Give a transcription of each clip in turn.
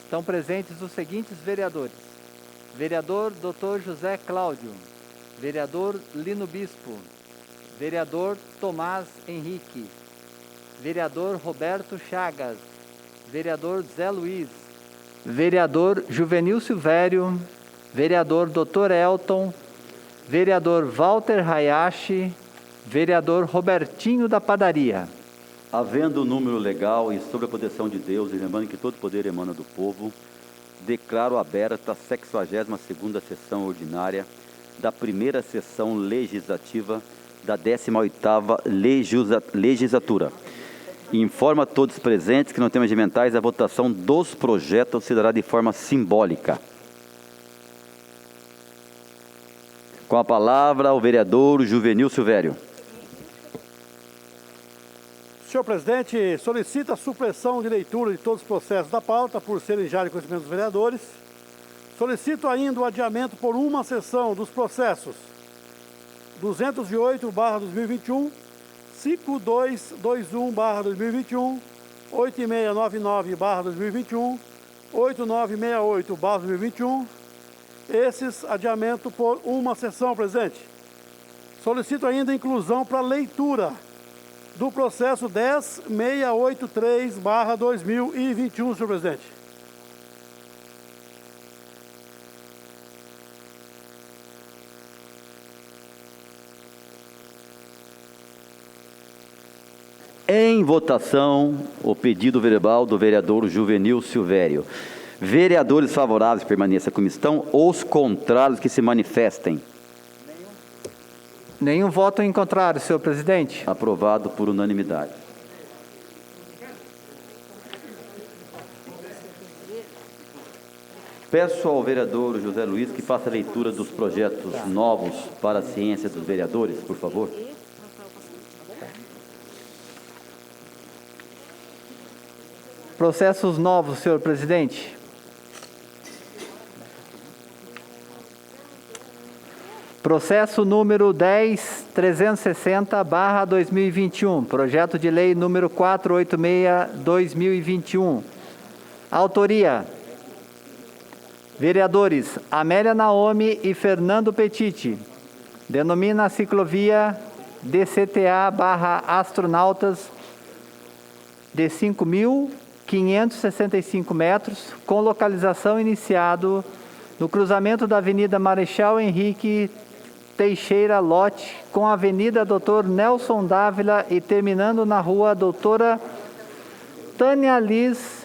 Estão presentes os seguintes vereadores: vereador Dr. José Cláudio, vereador Lino Bispo, vereador Tomás Henrique, vereador Roberto Chagas, vereador Zé Luiz, vereador Juvenil Silvério, vereador Dr. Elton, vereador Walter Hayashi, vereador Robertinho da Padaria. Havendo o número legal e sob a proteção de Deus, e lembrando que todo poder emana do povo, declaro aberta a 62ª sessão ordinária da primeira sessão legislativa da 18ª legislatura. Informa a todos presentes que no tema regimentais a votação dos projetos se dará de forma simbólica. Com a palavra o vereador Juvenil Silvério. Senhor presidente, solicito a supressão de leitura de todos os processos da pauta, por serem já de conhecimento dos vereadores. Solicito ainda o adiamento por uma sessão dos processos 208/2021, 5221/2021, 8699/2021, 8968/2021. Esses adiamentos por uma sessão, presidente. Solicito ainda a inclusão para leitura do processo 10683/2021, senhor presidente. Em votação, o pedido verbal do vereador Juvenil Silvério. Vereadores favoráveis permaneçam como estão, os contrários que se manifestem. Nenhum voto em contrário, senhor presidente. Aprovado por unanimidade. Peço ao vereador José Luiz que faça a leitura dos projetos novos para a ciência dos vereadores, por favor. Processos novos, senhor presidente. Processo número 10.360/2021, projeto de lei número 486/2021. Autoria: vereadores Amélia Naomi e Fernando Petiti. Denomina a ciclovia DCTA/Astronautas de 5.565 metros, com localização iniciado no cruzamento da Avenida Marechal Henrique Teixeira Lote com a Avenida Dr. Nelson Dávila e terminando na Rua Doutora Tânia Liz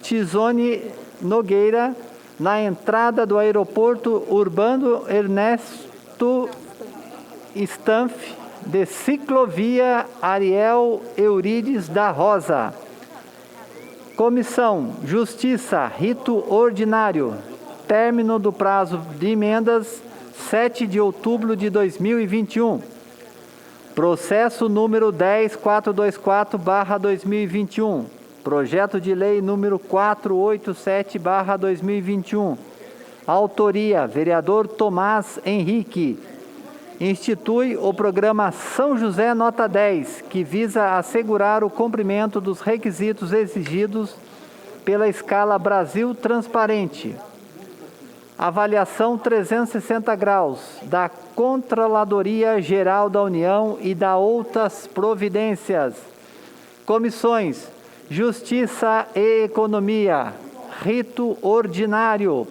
Tizoni Nogueira, na entrada do Aeroporto Urbano Ernesto Stanf, de ciclovia Ariel Eurides da Rosa. Comissão Justiça, rito ordinário. Término do prazo de emendas 7 de outubro de 2021. Processo número 10424/2021. Projeto de lei número 487/2021. Autoria: vereador Tomás Henrique. Institui o programa São José Nota 10, que visa assegurar o cumprimento dos requisitos exigidos pela escala Brasil Transparente. Avaliação 360 graus da Controladoria Geral da União e da outras providências. Comissões Justiça e Economia. Rito ordinário.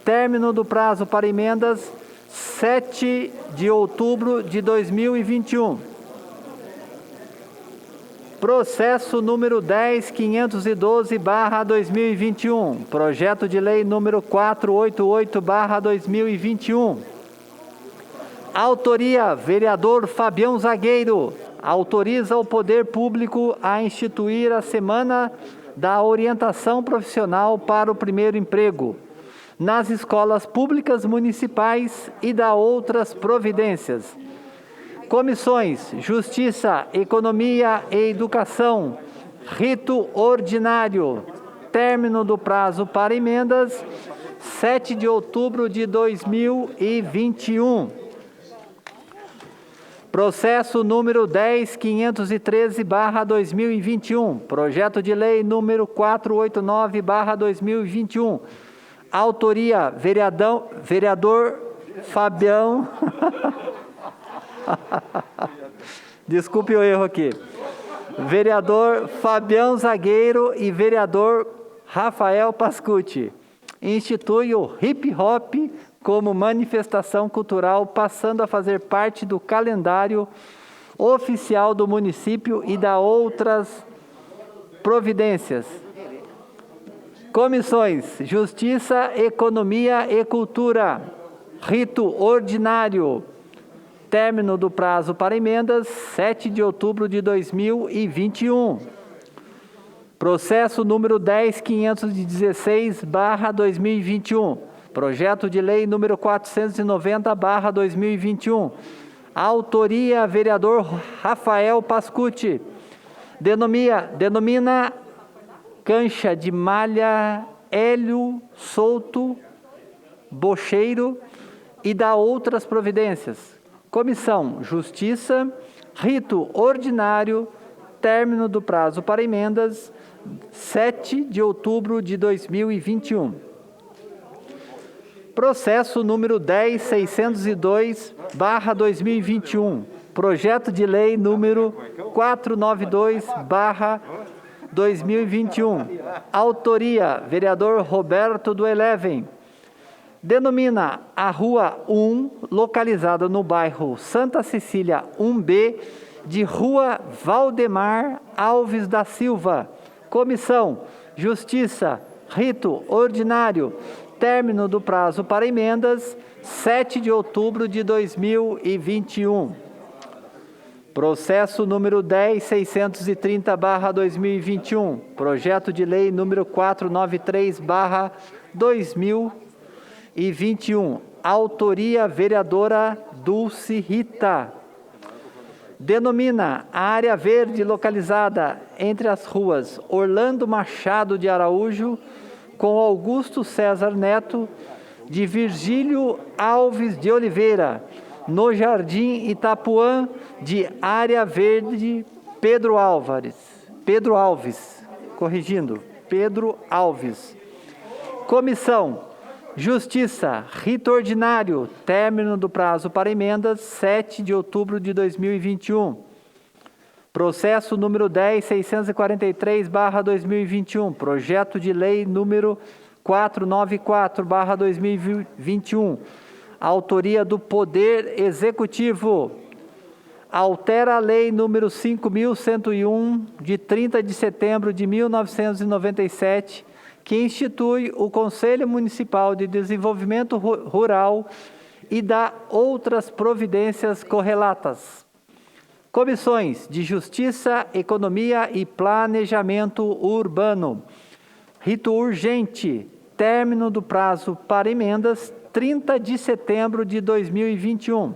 Término do prazo para emendas 7 de outubro de 2021. Processo número 10.512/2021. Projeto de lei número 488/2021. Autoria: vereador Fabião Zagueiro. Autoriza o poder público a instituir a Semana da Orientação Profissional para o Primeiro Emprego nas escolas públicas municipais e da outras providências. Comissões Justiça, Economia e Educação. Rito ordinário. Término do prazo para emendas 7 de outubro de 2021. Processo número 10.513/2021, projeto de lei número 489/2021. Autoria, vereador Fabião. Desculpe o erro aqui. Vereador Fabião Zagueiro e vereador Rafael Pascucci. Institui o hip hop como manifestação cultural, passando a fazer parte do calendário oficial do município e da outras providências. Comissões: Justiça, Economia e Cultura. Rito ordinário. Término do prazo para emendas, 7 de outubro de 2021. Processo número 10.516/2021. Projeto de lei número 490/2021. Autoria, vereador Rafael Pascucci. Denomina cancha de malha Hélio Souto Bocheiro e da outras providências. Comissão: Justiça, rito ordinário, término do prazo para emendas, 7 de outubro de 2021. Processo número 10.602/2021. Projeto de lei número 492/2021. Autoria, vereador Roberto do Eleven. Denomina a Rua 1, localizada no bairro Santa Cecília 1B, de Rua Valdemar Alves da Silva. Comissão: Justiça, rito ordinário, término do prazo para emendas, 7 de outubro de 2021. Processo número 10.630/2021. Projeto de lei número 493/2021. Autoria, vereadora Dulce Rita. Denomina a área verde localizada entre as ruas Orlando Machado de Araújo com Augusto César Neto, de Virgílio Alves de Oliveira, no Jardim Itapuã, de área verde Pedro Alves. Comissão: Justiça, rito ordinário, término do prazo para emendas, 7 de outubro de 2021. Processo número 10.643/2021, projeto de lei número 494/2021. Autoria do Poder Executivo. Altera a lei número 5.101, de 30 de setembro de 1997, que institui o Conselho Municipal de Desenvolvimento Rural e dá outras providências correlatas. Comissões de Justiça, Economia e Planejamento Urbano. Rito urgente, término do prazo para emendas, 30 de setembro de 2021.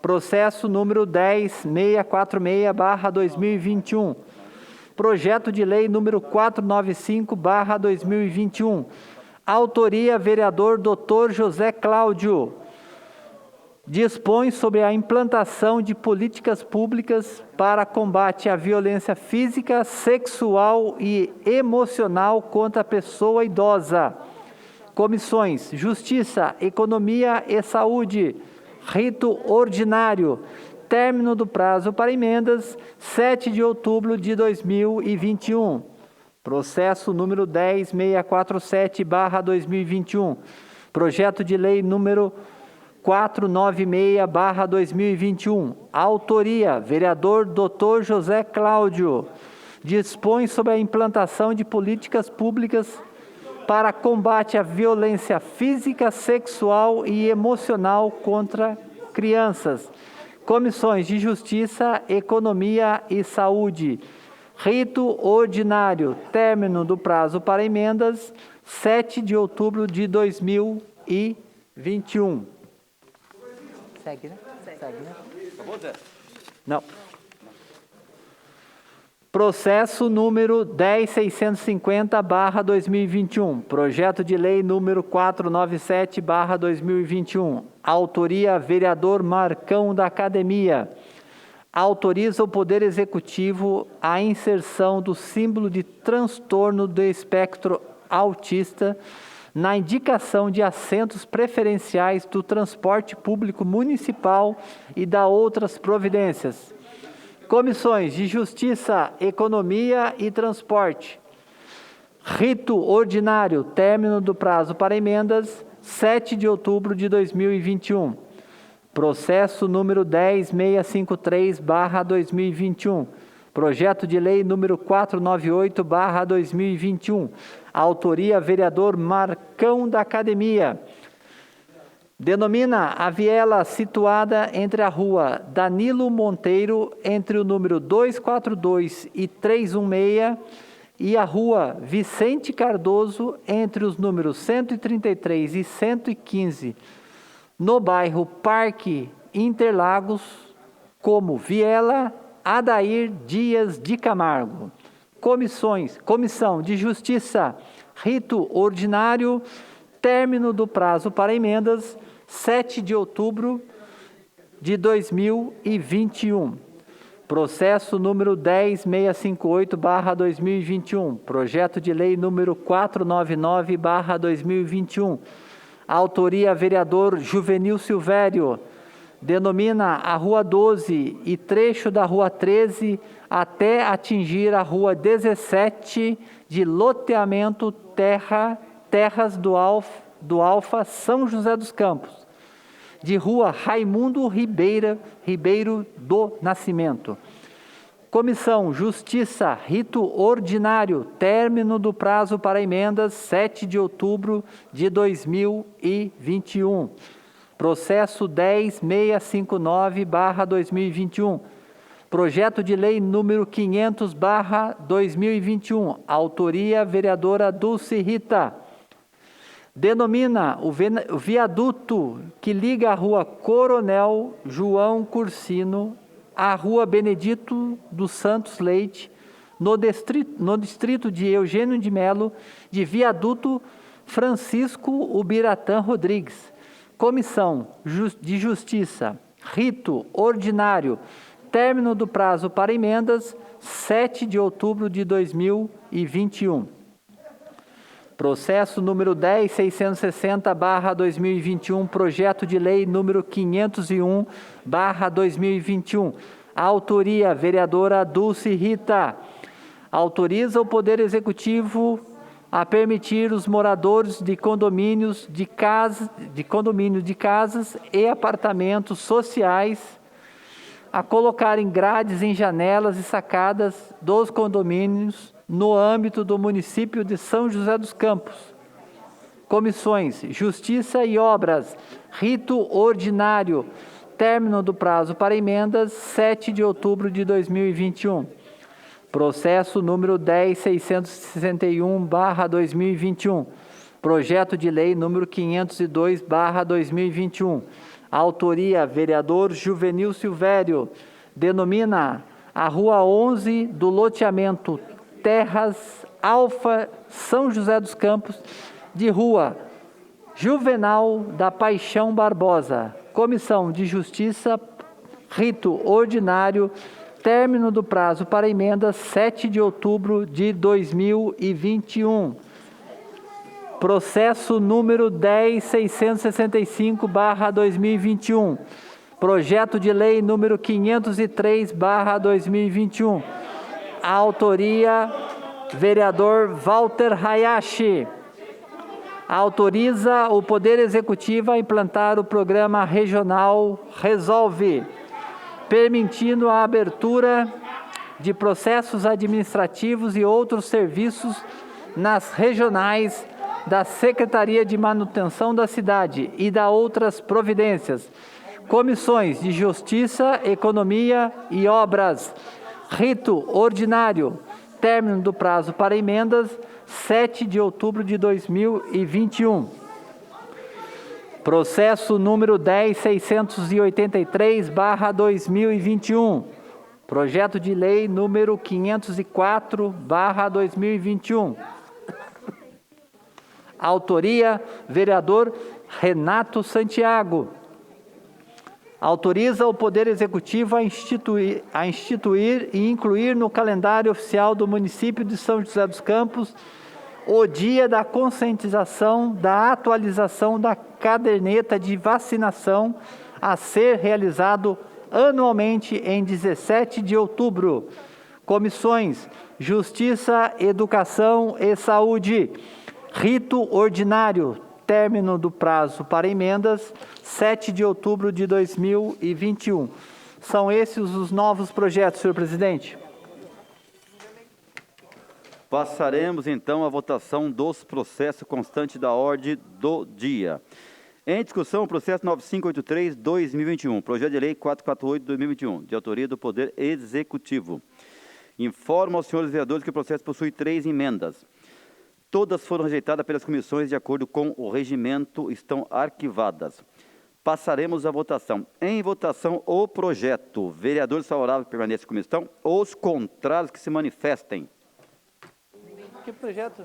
Processo número 10.646/2021. Projeto de lei número 495/2021. Autoria, vereador Dr. José Cláudio. Dispõe sobre a implantação de políticas públicas para combate à violência física, sexual e emocional contra a pessoa idosa. Comissões: Justiça, Economia e Saúde. Rito ordinário. Término do prazo para emendas, 7 de outubro de 2021. Processo número 10.647/2021. Projeto de lei número 496/2021. Autoria, vereador Dr. José Cláudio. Dispõe sobre a implantação de políticas públicas para combate à violência física, sexual e emocional contra crianças. Comissões de Justiça, Economia e Saúde. Rito ordinário, término do prazo para emendas, 7 de outubro de 2021. Segue, né? Segue, né? Acabou, Zé? Não. Processo número 10.650/2021, projeto de lei número 497/2021, autoria vereador Marcão da Academia, autoriza o Poder Executivo a inserção do símbolo de transtorno do espectro autista na indicação de assentos preferenciais do transporte público municipal e da outras providências. Comissões de Justiça, Economia e Transporte. Rito ordinário, término do prazo para emendas, 7 de outubro de 2021. Processo número 10.653/2021. Projeto de lei número 498/2021. Autoria vereador Marcão da Academia. Denomina a viela situada entre a rua Danilo Monteiro, entre o número 242 e 316, e a rua Vicente Cardoso, entre os números 133 e 115, no bairro Parque Interlagos, como Viela Adair Dias de Camargo. Comissão de Justiça, rito ordinário, término do prazo para emendas, 7 de outubro de 2021. Processo número 10.658/2021. Projeto de lei número 499/2021. Autoria vereador Juvenil Silvério. Denomina a Rua 12 e trecho da Rua 13 até atingir a Rua 17 de loteamento Terras do Alfa, São José dos Campos, de Rua Raimundo Ribeiro do Nascimento. Comissão Justiça, rito ordinário, término do prazo para emendas, 7 de outubro de 2021. Processo 10.659/2021. Projeto de lei número 500/2021. Autoria vereadora Dulce Rita. Denomina o viaduto que liga a Rua Coronel João Cursino à Rua Benedito dos Santos Leite, no distrito de Eugênio de Melo, de viaduto Francisco Ubiratã Rodrigues. Comissão de Justiça, rito ordinário, término do prazo para emendas, 7 de outubro de 2021. Processo número 10.660/2021, projeto de lei número 501/2021. Autoria vereadora Dulce Rita. Autoriza o Poder Executivo a permitir os moradores de condomínios de casas e apartamentos sociais a colocarem grades em janelas e sacadas dos condomínios no âmbito do município de São José dos Campos. Comissões Justiça e Obras, rito ordinário, término do prazo para emendas, 7 de outubro de 2021. Processo número 10.661/2021. Projeto de lei número 502/2021. Autoria vereador Juvenil Silvério. Denomina a Rua 11 do loteamento Terras Alfa, São José dos Campos, de Rua Juvenal da Paixão Barbosa. Comissão de Justiça, rito ordinário, término do prazo para emendas, 7 de outubro de 2021. Processo número 10.665/2021. Projeto de lei número 503/2021. Autoria vereador Walter Hayashi. Autoriza o Poder Executivo a implantar o programa regional Resolve, permitindo a abertura de processos administrativos e outros serviços nas regionais da Secretaria de Manutenção da Cidade e da outras providências. Comissões de Justiça, Economia e Obras. Rito ordinário. Término do prazo para emendas, 7 de outubro de 2021. Processo número 10.683/2021. Projeto de Lei número 504/2021. Autoria, vereador Renato Santiago. Autoriza o Poder Executivo a instituir e incluir no calendário oficial do município de São José dos Campos o dia da conscientização da atualização da caderneta de vacinação a ser realizado anualmente em 17 de outubro. Comissões Justiça, Educação e Saúde. Rito ordinário. Término do prazo para emendas, 7 de outubro de 2021. São esses os novos projetos, senhor presidente. Passaremos, então, à votação dos processos constantes da ordem do dia. Em discussão, o processo 9583-2021, projeto de lei 448-2021, de autoria do Poder Executivo. Informo aos senhores vereadores que o processo possui 3 emendas. Todas foram rejeitadas pelas comissões de acordo com o regimento, estão arquivadas. Passaremos à votação. Em votação, o projeto. Vereadores favoráveis permanecem como estão. Os contrários que se manifestem. Que projeto?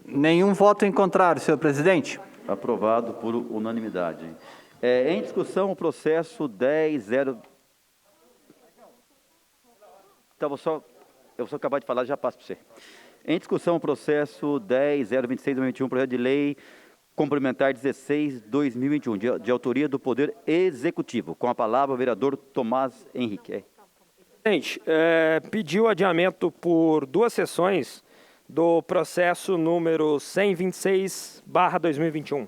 Nenhum voto em contrário, senhor presidente. Aprovado por unanimidade. Em discussão, o processo 10.0... Então, eu vou acabar de falar, já passo para você. Em discussão, o processo 10.026/2021, projeto de lei complementar 16/2021, de autoria do Poder Executivo. Com a palavra, o vereador Tomás Henrique. Presidente, pediu adiamento por 2 sessões do processo número 126/2021.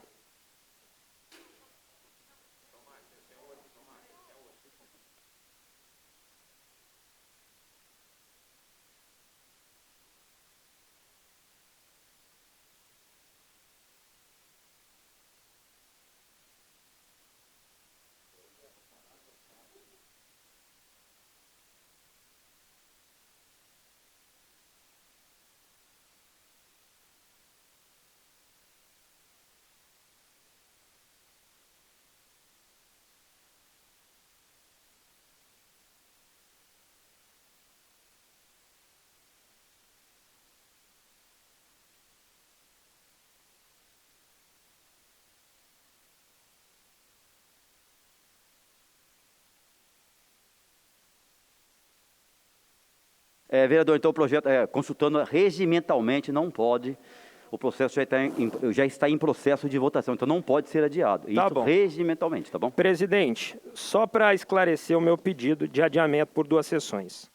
Vereador, então o projeto, consultando regimentalmente, não pode, o processo já está em processo de votação, então não pode ser adiado. Tá Isso bom. regimentalmente, tá bom? Presidente, só para esclarecer o meu pedido de adiamento por 2 sessões.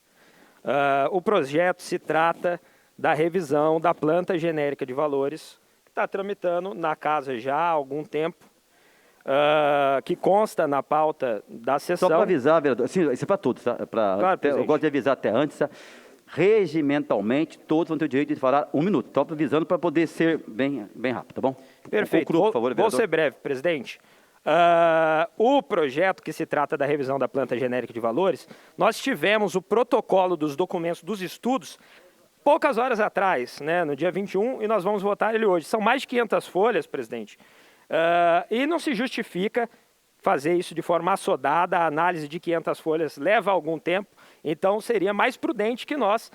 O projeto se trata da revisão da planta genérica de valores, que está tramitando na casa já há algum tempo, que consta na pauta da sessão. Só para avisar, vereador, assim, isso é para todos, tá? Claro, Eu gosto de avisar até antes, tá? Regimentalmente, todos vão ter o direito de falar 1 minuto. Estou avisando para poder ser bem rápido, tá bom? Perfeito. Conclua, por favor, Vou vereador. ser breve, presidente. O projeto que se trata da revisão da planta genérica de valores, nós tivemos o protocolo dos documentos dos estudos poucas horas atrás, né, no dia 21, e nós vamos votar ele hoje. São mais de 500 folhas, presidente, e não se justifica fazer isso de forma assodada. A análise de 500 folhas leva algum tempo, então seria mais prudente que nós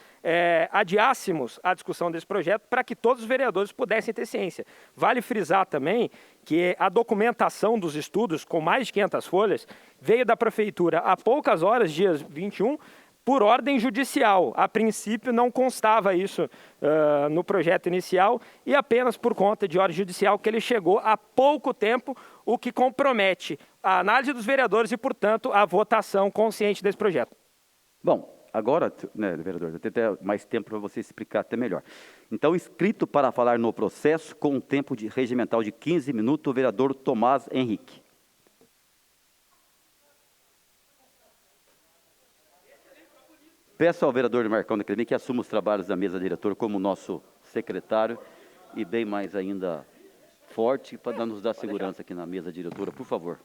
adiássemos a discussão desse projeto para que todos os vereadores pudessem ter ciência. Vale frisar também que a documentação dos estudos, com mais de 500 folhas, veio da Prefeitura há poucas horas, dias 21, por ordem judicial. A princípio não constava isso no projeto inicial e apenas por conta de ordem judicial que ele chegou há pouco tempo, o que compromete a análise dos vereadores e, portanto, a votação consciente desse projeto. Bom, agora, né, vereador, eu tenho até mais tempo para você explicar até melhor. Então, inscrito para falar no processo, com um tempo regimental de 15 minutos, o vereador Tomás Henrique. Peço ao vereador Marcão da Academia que assuma os trabalhos da mesa diretora como nosso secretário e bem mais ainda forte para nos dar segurança aqui na mesa diretora, por favor.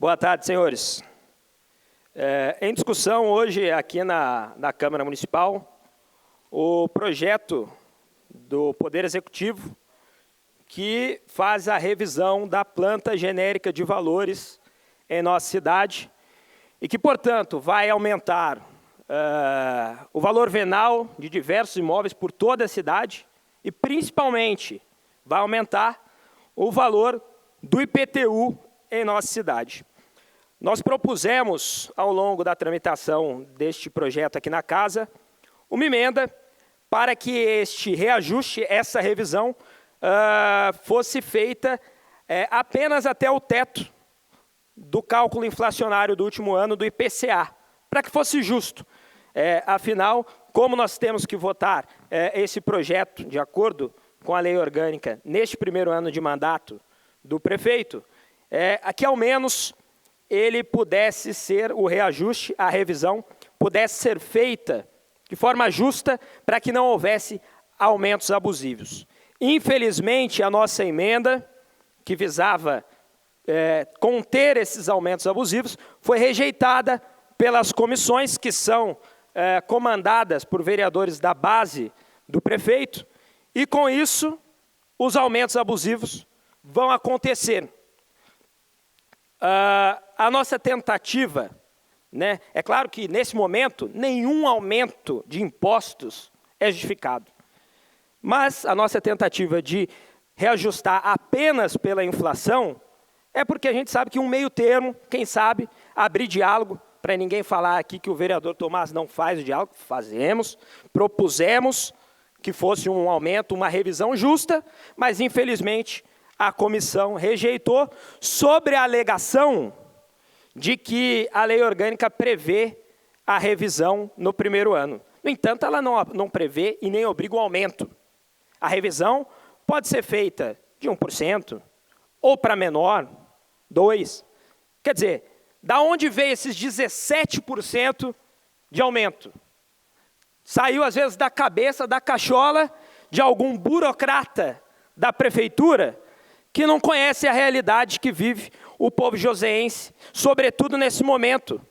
Boa tarde, senhores. Em discussão hoje aqui na Câmara Municipal, o projeto do Poder Executivo que faz a revisão da planta genérica de valores em nossa cidade e que, portanto, vai aumentar o valor venal de diversos imóveis por toda a cidade e, principalmente, vai aumentar o valor do IPTU em nossa cidade. Nós propusemos, ao longo da tramitação deste projeto aqui na Casa, uma emenda para que este reajuste, essa revisão, fosse feita apenas até o teto do cálculo inflacionário do último ano do IPCA, para que fosse justo. Afinal, como nós temos que votar esse projeto de acordo com a lei orgânica neste primeiro ano de mandato do prefeito, que ao menos ele pudesse ser o reajuste, a revisão, pudesse ser feita de forma justa para que não houvesse aumentos abusivos. Infelizmente, a nossa emenda, que visava conter esses aumentos abusivos, foi rejeitada pelas comissões que são comandadas por vereadores da base do prefeito, e com isso, os aumentos abusivos vão acontecer. A nossa tentativa, né, é claro que nesse momento, nenhum aumento de impostos é justificado, mas a nossa tentativa de reajustar apenas pela inflação é porque a gente sabe que um meio termo, quem sabe, abrir diálogo, para ninguém falar aqui que o vereador Tomás não faz o diálogo, fazemos, propusemos que fosse um aumento, uma revisão justa, mas infelizmente a comissão rejeitou sobre a alegação de que a lei orgânica prevê a revisão no primeiro ano. No entanto, ela não prevê e nem obriga o aumento. A revisão pode ser feita de 1%, ou para menor, 2%. Quer dizer, da onde veio esses 17% de aumento? Saiu, às vezes, da cabeça, da cachola de algum burocrata da prefeitura que não conhece a realidade que vive o povo joseense, sobretudo nesse momento,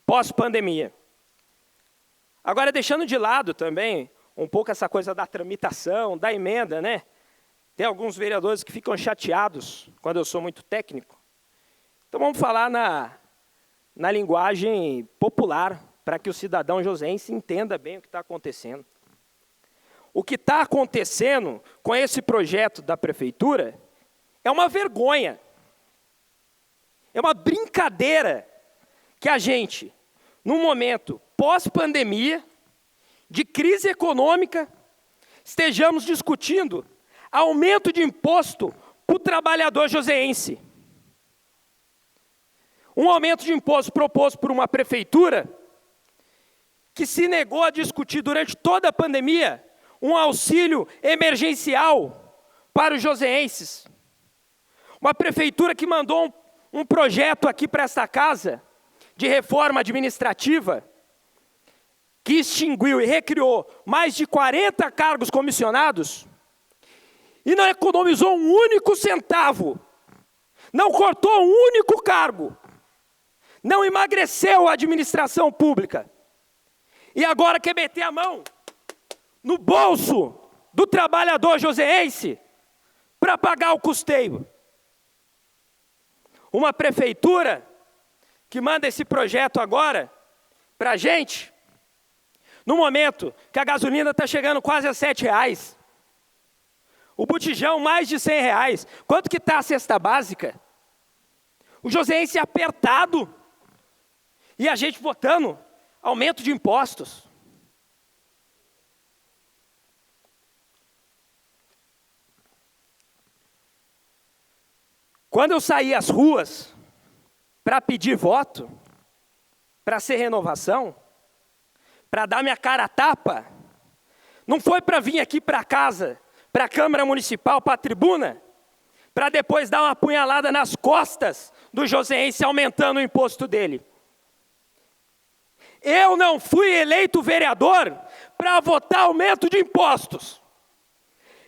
pós-pandemia. Agora, deixando de lado também um pouco essa coisa da tramitação, da emenda, né? Tem alguns vereadores que ficam chateados quando eu sou muito técnico. Então, vamos falar na linguagem popular, para que o cidadão joseense entenda bem o que está acontecendo. O que está acontecendo com esse projeto da prefeitura é uma vergonha. É uma brincadeira que a gente, num momento pós-pandemia, de crise econômica, estejamos discutindo aumento de imposto para o trabalhador joseense. Um aumento de imposto proposto por uma prefeitura que se negou a discutir durante toda a pandemia um auxílio emergencial para os joseenses. Uma prefeitura que mandou um projeto aqui para esta casa de reforma administrativa que extinguiu e recriou mais de 40 cargos comissionados e não economizou um único centavo, não cortou um único cargo, não emagreceu a administração pública. E agora quer meter a mão no bolso do trabalhador joseense para pagar o custeio. Uma prefeitura que manda esse projeto agora para a gente, no momento que a gasolina está chegando quase a R$7, o botijão mais de R$100. Quanto que está a cesta básica? O joseense apertado e a gente votando aumento de impostos. Quando eu saí às ruas para pedir voto, para ser renovação, para dar minha cara a tapa, não foi para vir aqui para casa, para a Câmara Municipal, para a tribuna, para depois dar uma punhalada nas costas do joseense aumentando o imposto dele. Eu não fui eleito vereador para votar aumento de impostos.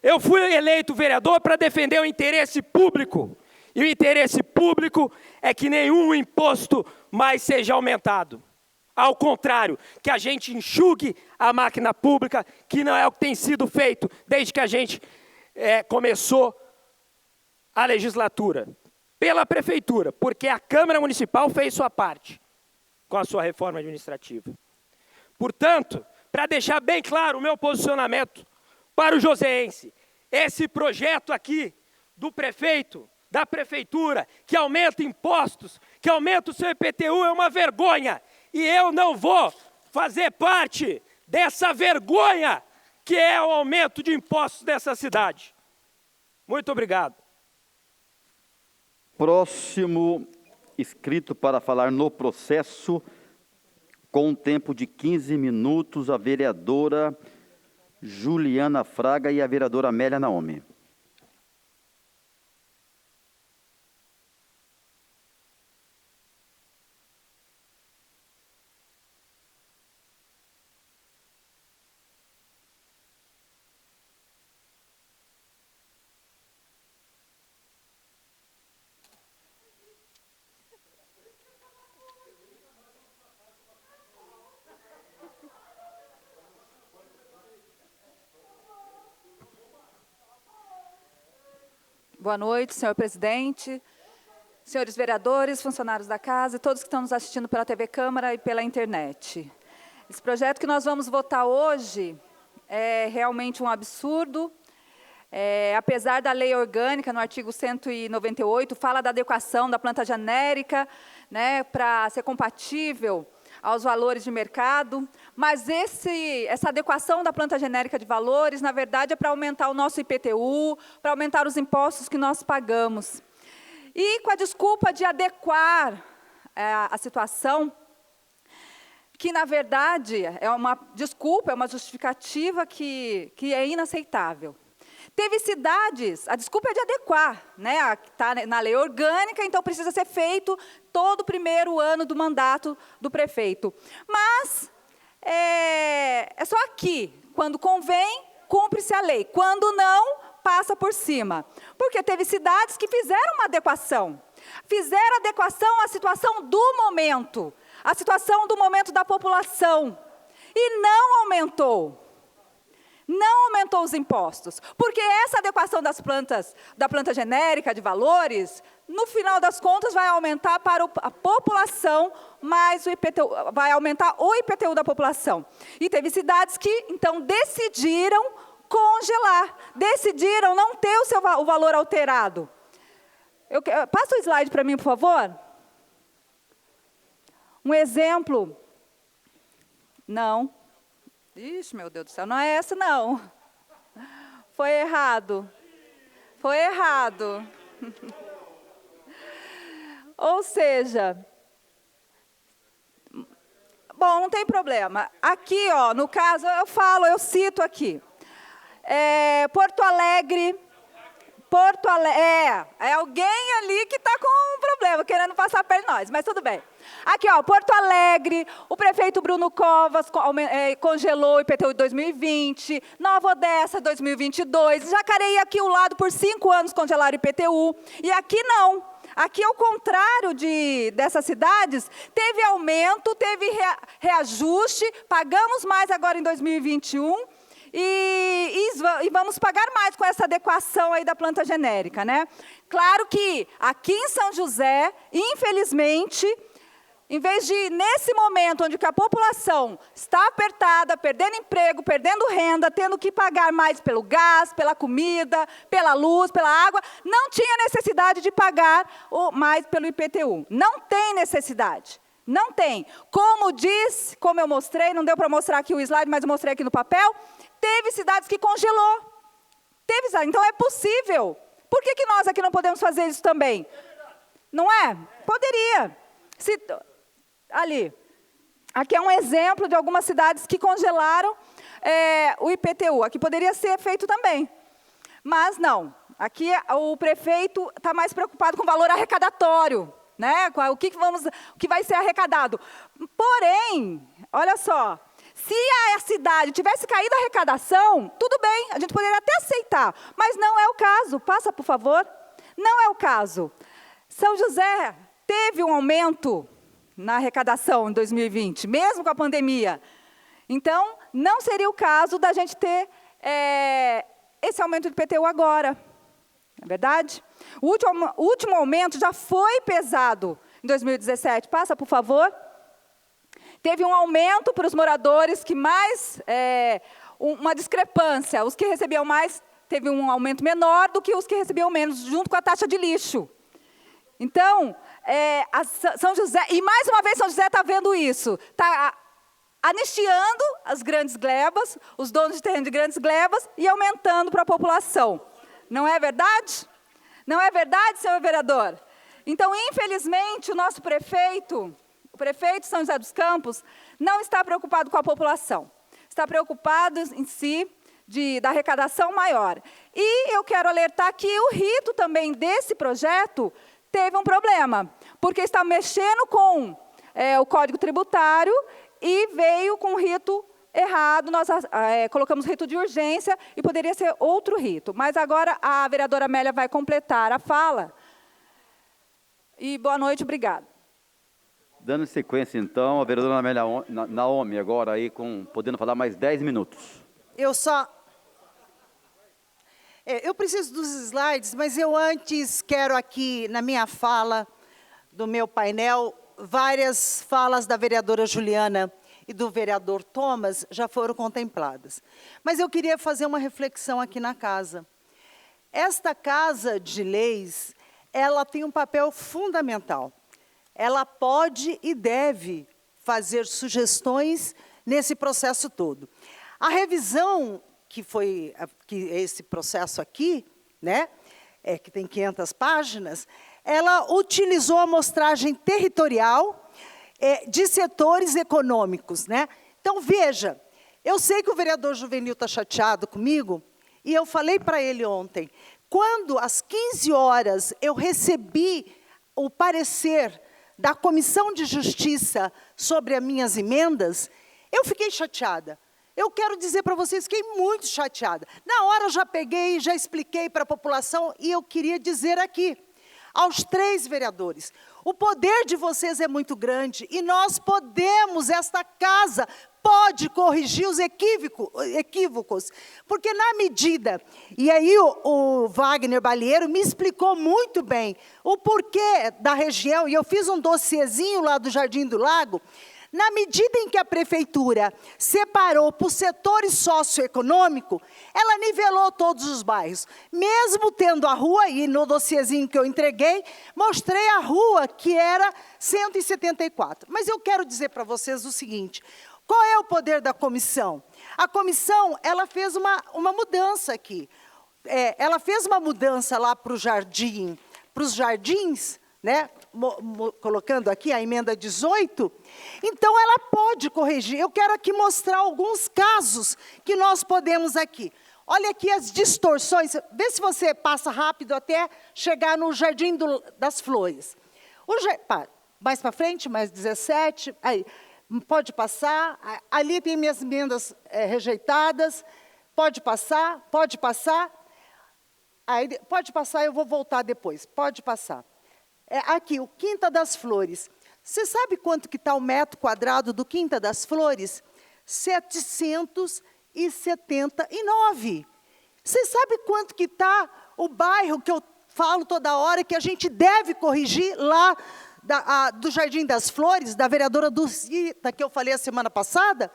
Eu fui eleito vereador para defender o interesse público E o interesse público é que nenhum imposto mais seja aumentado. Ao contrário, que a gente enxugue a máquina pública, que não é o que tem sido feito desde que a gente começou a legislatura. Pela prefeitura, porque a Câmara Municipal fez sua parte com a sua reforma administrativa. Portanto, para deixar bem claro o meu posicionamento para o joseense, esse projeto aqui do prefeito, da prefeitura, que aumenta impostos, que aumenta o seu IPTU, é uma vergonha. E eu não vou fazer parte dessa vergonha que é o aumento de impostos dessa cidade. Muito obrigado. Próximo inscrito para falar no processo, com um tempo de 15 minutos, a vereadora Juliana Fraga e a vereadora Amélia Naomi. Boa noite, senhor presidente, senhores vereadores, funcionários da casa e todos que estão nos assistindo pela TV Câmara e pela internet. Esse projeto que nós vamos votar hoje é realmente um absurdo. Apesar da lei orgânica, no artigo 198, fala da adequação da planta genérica, né, para ser compatível aos valores de mercado, mas essa adequação da planta genérica de valores, na verdade, é para aumentar o nosso IPTU, para aumentar os impostos que nós pagamos. E com a desculpa de adequar a situação, que, na verdade, é uma desculpa, é uma justificativa que é inaceitável. Teve cidades, a desculpa é de adequar, né? Está na lei orgânica, então precisa ser feito todo o primeiro ano do mandato do prefeito. Mas é só aqui, quando convém, cumpre-se a lei. Quando não, passa por cima. Porque teve cidades que fizeram uma adequação. Fizeram adequação à situação do momento, à situação do momento da população. E não aumentou. Não aumentou os impostos, porque essa adequação da planta genérica de valores, no final das contas, vai aumentar para a população, mas o IPTU, vai aumentar o IPTU da população. E teve cidades que, então, decidiram congelar, decidiram não ter o valor alterado. Passa o slide para mim, por favor. Um exemplo. Não. Ixi, meu Deus do céu, não é essa, não. Foi errado. Foi errado. Ou seja, bom, não tem problema. Aqui, ó, no caso, eu cito aqui. Porto Alegre, é alguém ali que está com um problema, querendo passar perto de nós, mas tudo bem. Aqui, ó, Porto Alegre, o prefeito Bruno Covas congelou o IPTU de 2020, Nova Odessa 2022, Jacareí aqui ao lado por 5 anos congelaram o IPTU, e aqui não. Aqui, ao contrário dessas cidades, teve aumento, teve reajuste, pagamos mais agora em 2021, e vamos pagar mais com essa adequação aí da planta genérica, né? Claro que aqui em São José, infelizmente, em vez de, nesse momento onde a população está apertada, perdendo emprego, perdendo renda, tendo que pagar mais pelo gás, pela comida, pela luz, pela água, não tinha necessidade de pagar mais pelo IPTU. Não tem necessidade. Não tem. Como eu mostrei, não deu para mostrar aqui o slide, mas eu mostrei aqui no papel, teve cidades que congelou. Então é possível. Por que nós aqui não podemos fazer isso também? Não é? Poderia. Ali. Aqui é um exemplo de algumas cidades que congelaram o IPTU. Aqui poderia ser feito também. Mas não. Aqui o prefeito está mais preocupado com o valor arrecadatório, né? O que vai ser arrecadado. Porém, olha só, se a cidade tivesse caído a arrecadação, tudo bem, a gente poderia até aceitar, mas não é o caso. Passa, por favor. Não é o caso. São José teve um aumento na arrecadação em 2020, mesmo com a pandemia. Então, não seria o caso da gente ter esse aumento do IPTU agora. Não é verdade? O último aumento já foi pesado em 2017. Passa, por favor. Teve um aumento para os moradores que mais... uma discrepância. Os que recebiam mais teve um aumento menor do que os que recebiam menos, junto com a taxa de lixo. Então, São José... E, mais uma vez, São José está vendo isso. Está anistiando as grandes glebas, os donos de terreno de grandes glebas, e aumentando para a população. Não é verdade? Não é verdade, senhor vereador? Então, infelizmente, o nosso prefeito, o prefeito de São José dos Campos, não está preocupado com a população. Está preocupado em si da arrecadação maior. E eu quero alertar que o rito também desse projeto teve um problema, porque está mexendo com o Código Tributário e veio com o rito errado. Nós colocamos rito de urgência e poderia ser outro rito. Mas agora a vereadora Amélia vai completar a fala. E boa noite, obrigada. Dando sequência, então, a vereadora Amélia Naomi, agora aí, podendo falar mais 10 minutos. Eu preciso dos slides, mas eu antes quero aqui, na minha fala, do meu painel, várias falas da vereadora Juliana e do vereador Thomas já foram contempladas. Mas eu queria fazer uma reflexão aqui na casa. Esta Casa de Leis, ela tem um papel fundamental. Ela pode e deve fazer sugestões nesse processo todo. A revisão, que esse processo aqui, né, que tem 500 páginas, ela utilizou a amostragem territorial de setores econômicos, né? Então, veja, eu sei que o vereador Juvenil está chateado comigo, e eu falei para ele ontem, quando às 15 horas eu recebi o parecer da Comissão de Justiça sobre as minhas emendas, eu fiquei chateada. Eu quero dizer para vocês, fiquei muito chateada. Na hora eu já peguei, já expliquei para a população, e eu queria dizer aqui, aos 3 vereadores, o poder de vocês é muito grande, e nós podemos, esta casa pode corrigir os equívocos, porque na medida, e aí o Wagner Balieiro me explicou muito bem o porquê da região, e eu fiz um dossiezinho lá do Jardim do Lago. Na medida em que a prefeitura separou por setores socioeconômicos, ela nivelou todos os bairros. Mesmo tendo a rua, e no dossiezinho que eu entreguei, mostrei a rua que era 174. Mas eu quero dizer para vocês o seguinte, qual é o poder da comissão? A comissão, ela fez uma mudança aqui. Ela fez uma mudança lá para os jardins, né? Colocando aqui a emenda 18, então ela pode corrigir. Eu quero aqui mostrar alguns casos que nós podemos aqui. Olha aqui as distorções, vê se você passa rápido até chegar no Jardim das Flores. Mais para frente, mais 17, aí, pode passar, ali tem minhas emendas rejeitadas, pode passar, aí, pode passar, eu vou voltar depois, pode passar. Aqui, o Quinta das Flores. Você sabe quanto que está o metro quadrado do Quinta das Flores? 779. Você sabe quanto que está o bairro que eu falo toda hora, que a gente deve corrigir lá do Jardim das Flores, da vereadora Dulcita, que eu falei a semana passada?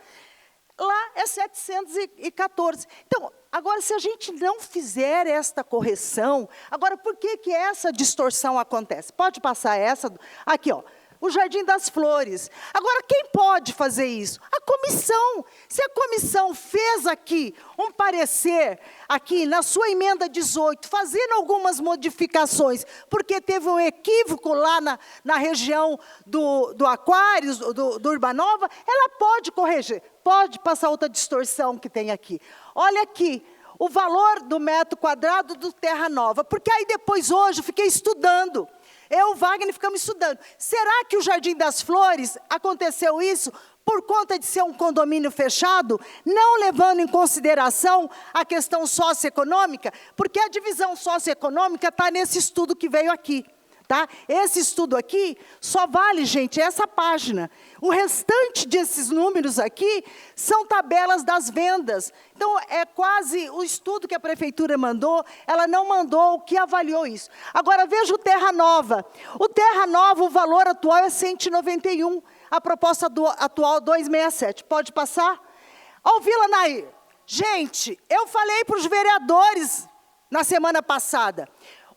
Lá é 714. Então, agora, se a gente não fizer esta correção, agora, por que essa distorção acontece? Pode passar essa? Aqui, ó, o Jardim das Flores. Agora, quem pode fazer isso? A comissão. Se a comissão fez aqui um parecer, aqui na sua emenda 18, fazendo algumas modificações, porque teve um equívoco lá na região do Aquários, do Urbanova, ela pode corrigir. Pode passar outra distorção que tem aqui. Olha aqui, o valor do metro quadrado do Terra Nova, porque aí depois hoje eu fiquei estudando. Eu, Wagner, ficamos estudando. Será que o Jardim das Flores aconteceu isso por conta de ser um condomínio fechado, não levando em consideração a questão socioeconômica? Porque a divisão socioeconômica está nesse estudo que veio aqui. Tá? Esse estudo aqui só vale, gente, essa página. O restante desses números aqui são tabelas das vendas. Então, é quase o estudo que a prefeitura mandou, ela não mandou o que avaliou isso. Agora, veja o Terra Nova. O Terra Nova, o valor atual é 191. A proposta atual, 267. Pode passar? Ó, Vila Nair. Gente, eu falei para os vereadores na semana passada.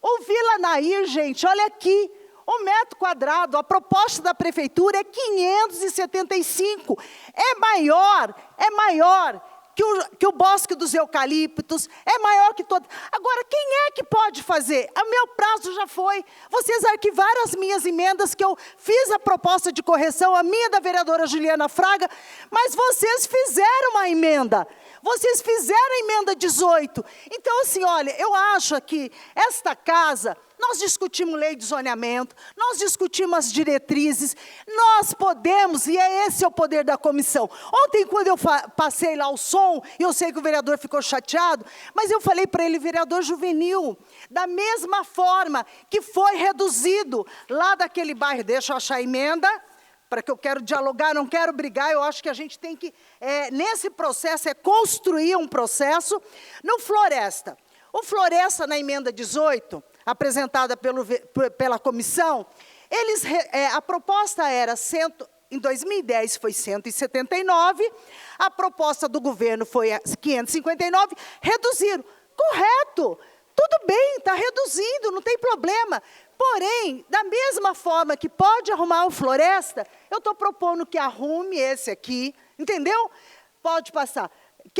O Vila Nair, gente, olha aqui, o metro quadrado, a proposta da prefeitura é 575. É maior que o Bosque dos Eucaliptos, é maior que todo. Agora, quem é que pode fazer? O meu prazo já foi. Vocês arquivaram as minhas emendas, que eu fiz a proposta de correção, a minha da vereadora Juliana Fraga, mas vocês fizeram uma emenda. Vocês fizeram a emenda 18. Então, assim, olha, eu acho que esta casa, nós discutimos lei de zoneamento, nós discutimos as diretrizes, nós podemos, e esse é o poder da comissão. Ontem, quando eu passei lá o som, e eu sei que o vereador ficou chateado, mas eu falei para ele, vereador Juvenil, da mesma forma que foi reduzido lá daquele bairro, deixa eu achar a emenda, para que eu quero dialogar, não quero brigar, eu acho que a gente tem que, nesse processo, construir um processo. No Floresta, o Floresta, na emenda 18, apresentada pela comissão, a proposta era, em 2010 foi 179, a proposta do governo foi 559, reduziram. Correto, tudo bem, está reduzindo, não tem problema. Porém, da mesma forma que pode arrumar o Floresta, eu estou propondo que arrume esse aqui, entendeu? Pode passar.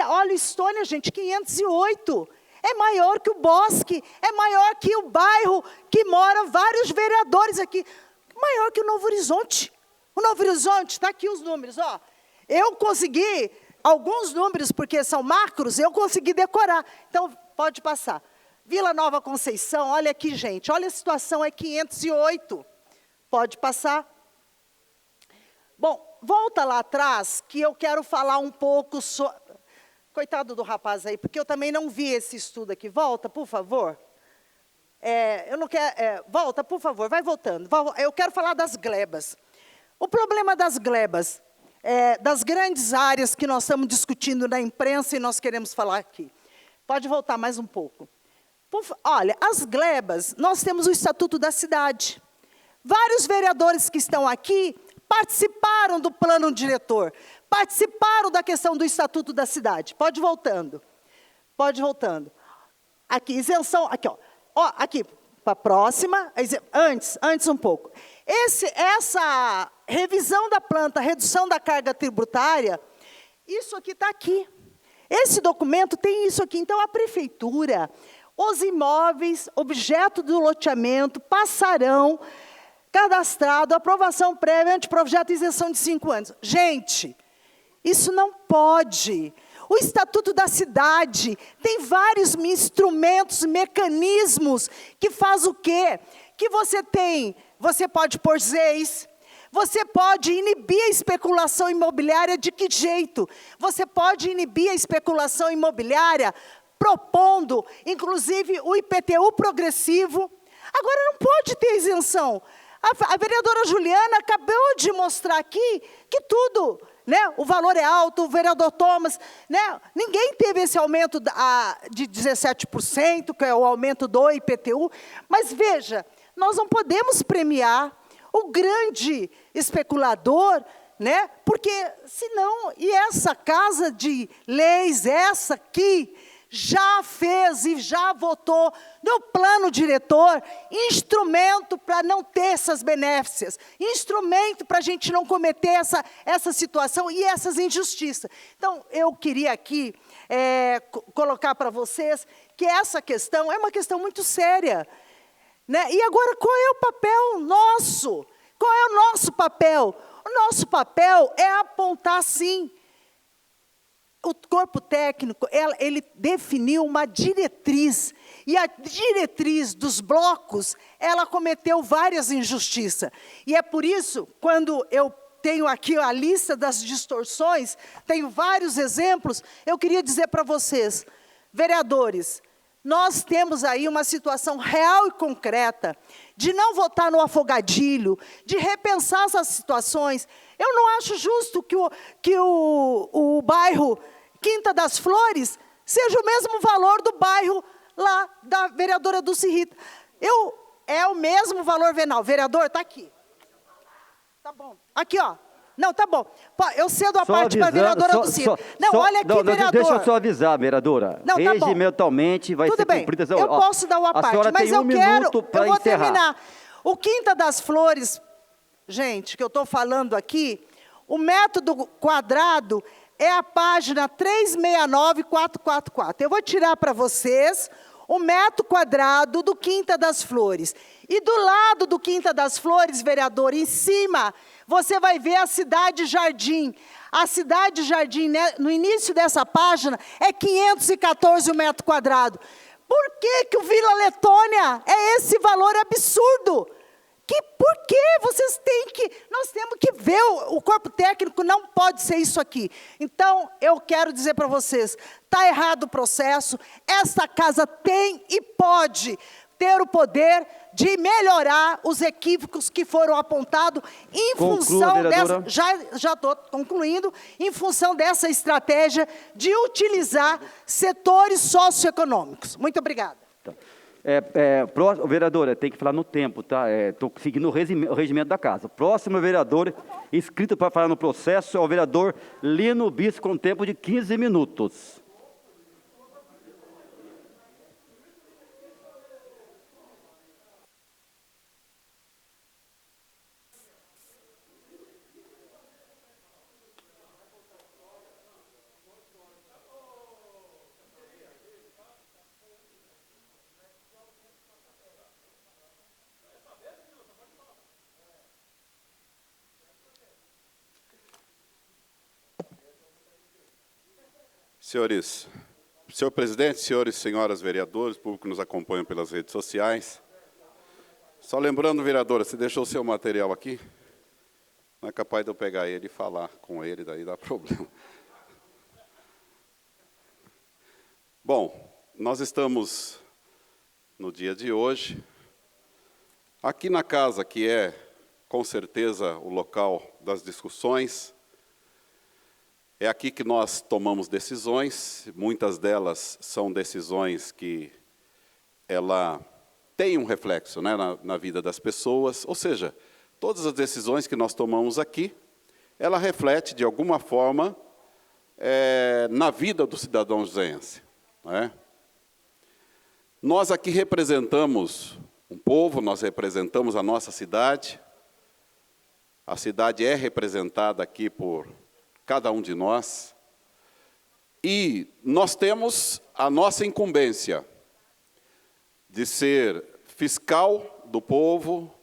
Olha, Estônia, gente, 508. É maior que o Bosque, é maior que o bairro que mora vários vereadores aqui. Maior que o Novo Horizonte. O Novo Horizonte, está aqui os números, ó. Eu consegui, alguns números, porque são macros, eu consegui decorar. Então, pode passar. Vila Nova Conceição, olha aqui, gente, olha a situação, é 508. Pode passar. Bom, volta lá atrás, que eu quero falar um pouco sobre... Coitado do rapaz aí, porque eu também não vi esse estudo aqui. Volta, por favor. Eu não quero... volta, por favor, vai voltando. Eu quero falar das glebas. O problema das glebas, das grandes áreas que nós estamos discutindo na imprensa e nós queremos falar aqui. Pode voltar mais um pouco. Olha, as glebas, nós temos o Estatuto da Cidade. Vários vereadores que estão aqui participaram do plano diretor, participaram da questão do Estatuto da Cidade. Pode voltando. Pode voltando. Aqui, isenção, aqui, ó. Aqui, para a próxima, antes um pouco. Essa revisão da planta, redução da carga tributária, isso aqui está aqui. Esse documento tem isso aqui. Então, a prefeitura... Os imóveis, objeto do loteamento, passarão, cadastrado, aprovação prévia, anteprojeto e isenção de 5 anos. Gente, isso não pode. O Estatuto da Cidade tem vários instrumentos, mecanismos, que faz o quê? Que você pode pôr ZEIS, você pode inibir a especulação imobiliária de que jeito? Você pode inibir a especulação imobiliária propondo, inclusive, o IPTU progressivo. Agora, não pode ter isenção. A vereadora Juliana acabou de mostrar aqui que tudo, né, o valor é alto, o vereador Thomas, né, ninguém teve esse aumento de 17%, que é o aumento do IPTU, mas veja, nós não podemos premiar o grande especulador, né, porque senão, e essa casa de leis, essa aqui, já fez e já votou no plano diretor instrumento para não ter essas benéficas, instrumento para a gente não cometer essa situação e essas injustiças. Então, eu queria aqui colocar para vocês que essa questão é uma questão muito séria, né? E agora, qual é o papel nosso? Qual é o nosso papel? O nosso papel é apontar, sim, o corpo técnico, ele definiu uma diretriz, e a diretriz dos blocos, ela cometeu várias injustiças. E é por isso, quando eu tenho aqui a lista das distorções, tenho vários exemplos, eu queria dizer para vocês, vereadores, nós temos aí uma situação real e concreta de não votar no afogadilho, de repensar essas situações. Eu não acho justo que o bairro Quinta das Flores seja o mesmo valor do bairro lá da vereadora Dulce Rita. É o mesmo valor venal. Vereador, está aqui. Tá bom. Aqui, ó. Não, tá bom. Eu cedo a parte para a vereadora Dulce Rita. Olha aqui, vereador. Deixa eu só avisar, vereadora. Não, tá bom. Regimentalmente vai ser cumprida. Eu posso dar uma parte, mas eu vou terminar. O Quinta das Flores, gente, que eu estou falando aqui, o método quadrado é a página 369444. Eu vou tirar para vocês o metro quadrado do Quinta das Flores. E do lado do Quinta das Flores, vereador, em cima, você vai ver a Cidade Jardim. A Cidade Jardim, né, no início dessa página, é 514 o metro quadrado. Por que o Vila Letônia é esse valor absurdo? Por que nós temos que ver, o corpo técnico não pode ser isso aqui. Então, eu quero dizer para vocês, está errado o processo, esta casa tem e pode ter o poder de melhorar os equívocos que foram apontados em função dessa, já estou concluindo, em função dessa estratégia de utilizar setores socioeconômicos. Muito obrigada. Tá. Vereadora, tem que falar no tempo, tá? Estou seguindo o regimento da casa. Próximo vereador inscrito para falar no processo é o vereador Lino Bispo, com tempo de 15 minutos. Senhor presidente, senhores e senhoras vereadores, público que nos acompanha pelas redes sociais. Só lembrando, vereadora, você deixou o seu material aqui? Não é capaz de eu pegar ele e falar com ele, daí dá problema. Bom, nós estamos no dia de hoje, aqui na casa, que é, com certeza, o local das discussões. É aqui que nós tomamos decisões, muitas delas são decisões que ela tem um reflexo, né, na vida das pessoas, ou seja, todas as decisões que nós tomamos aqui, ela reflete, de alguma forma, na vida do cidadão joseense, né? Nós aqui representamos um povo, nós representamos a nossa cidade. A cidade é representada aqui por cada um de nós. E nós temos a nossa incumbência de ser fiscal do povo,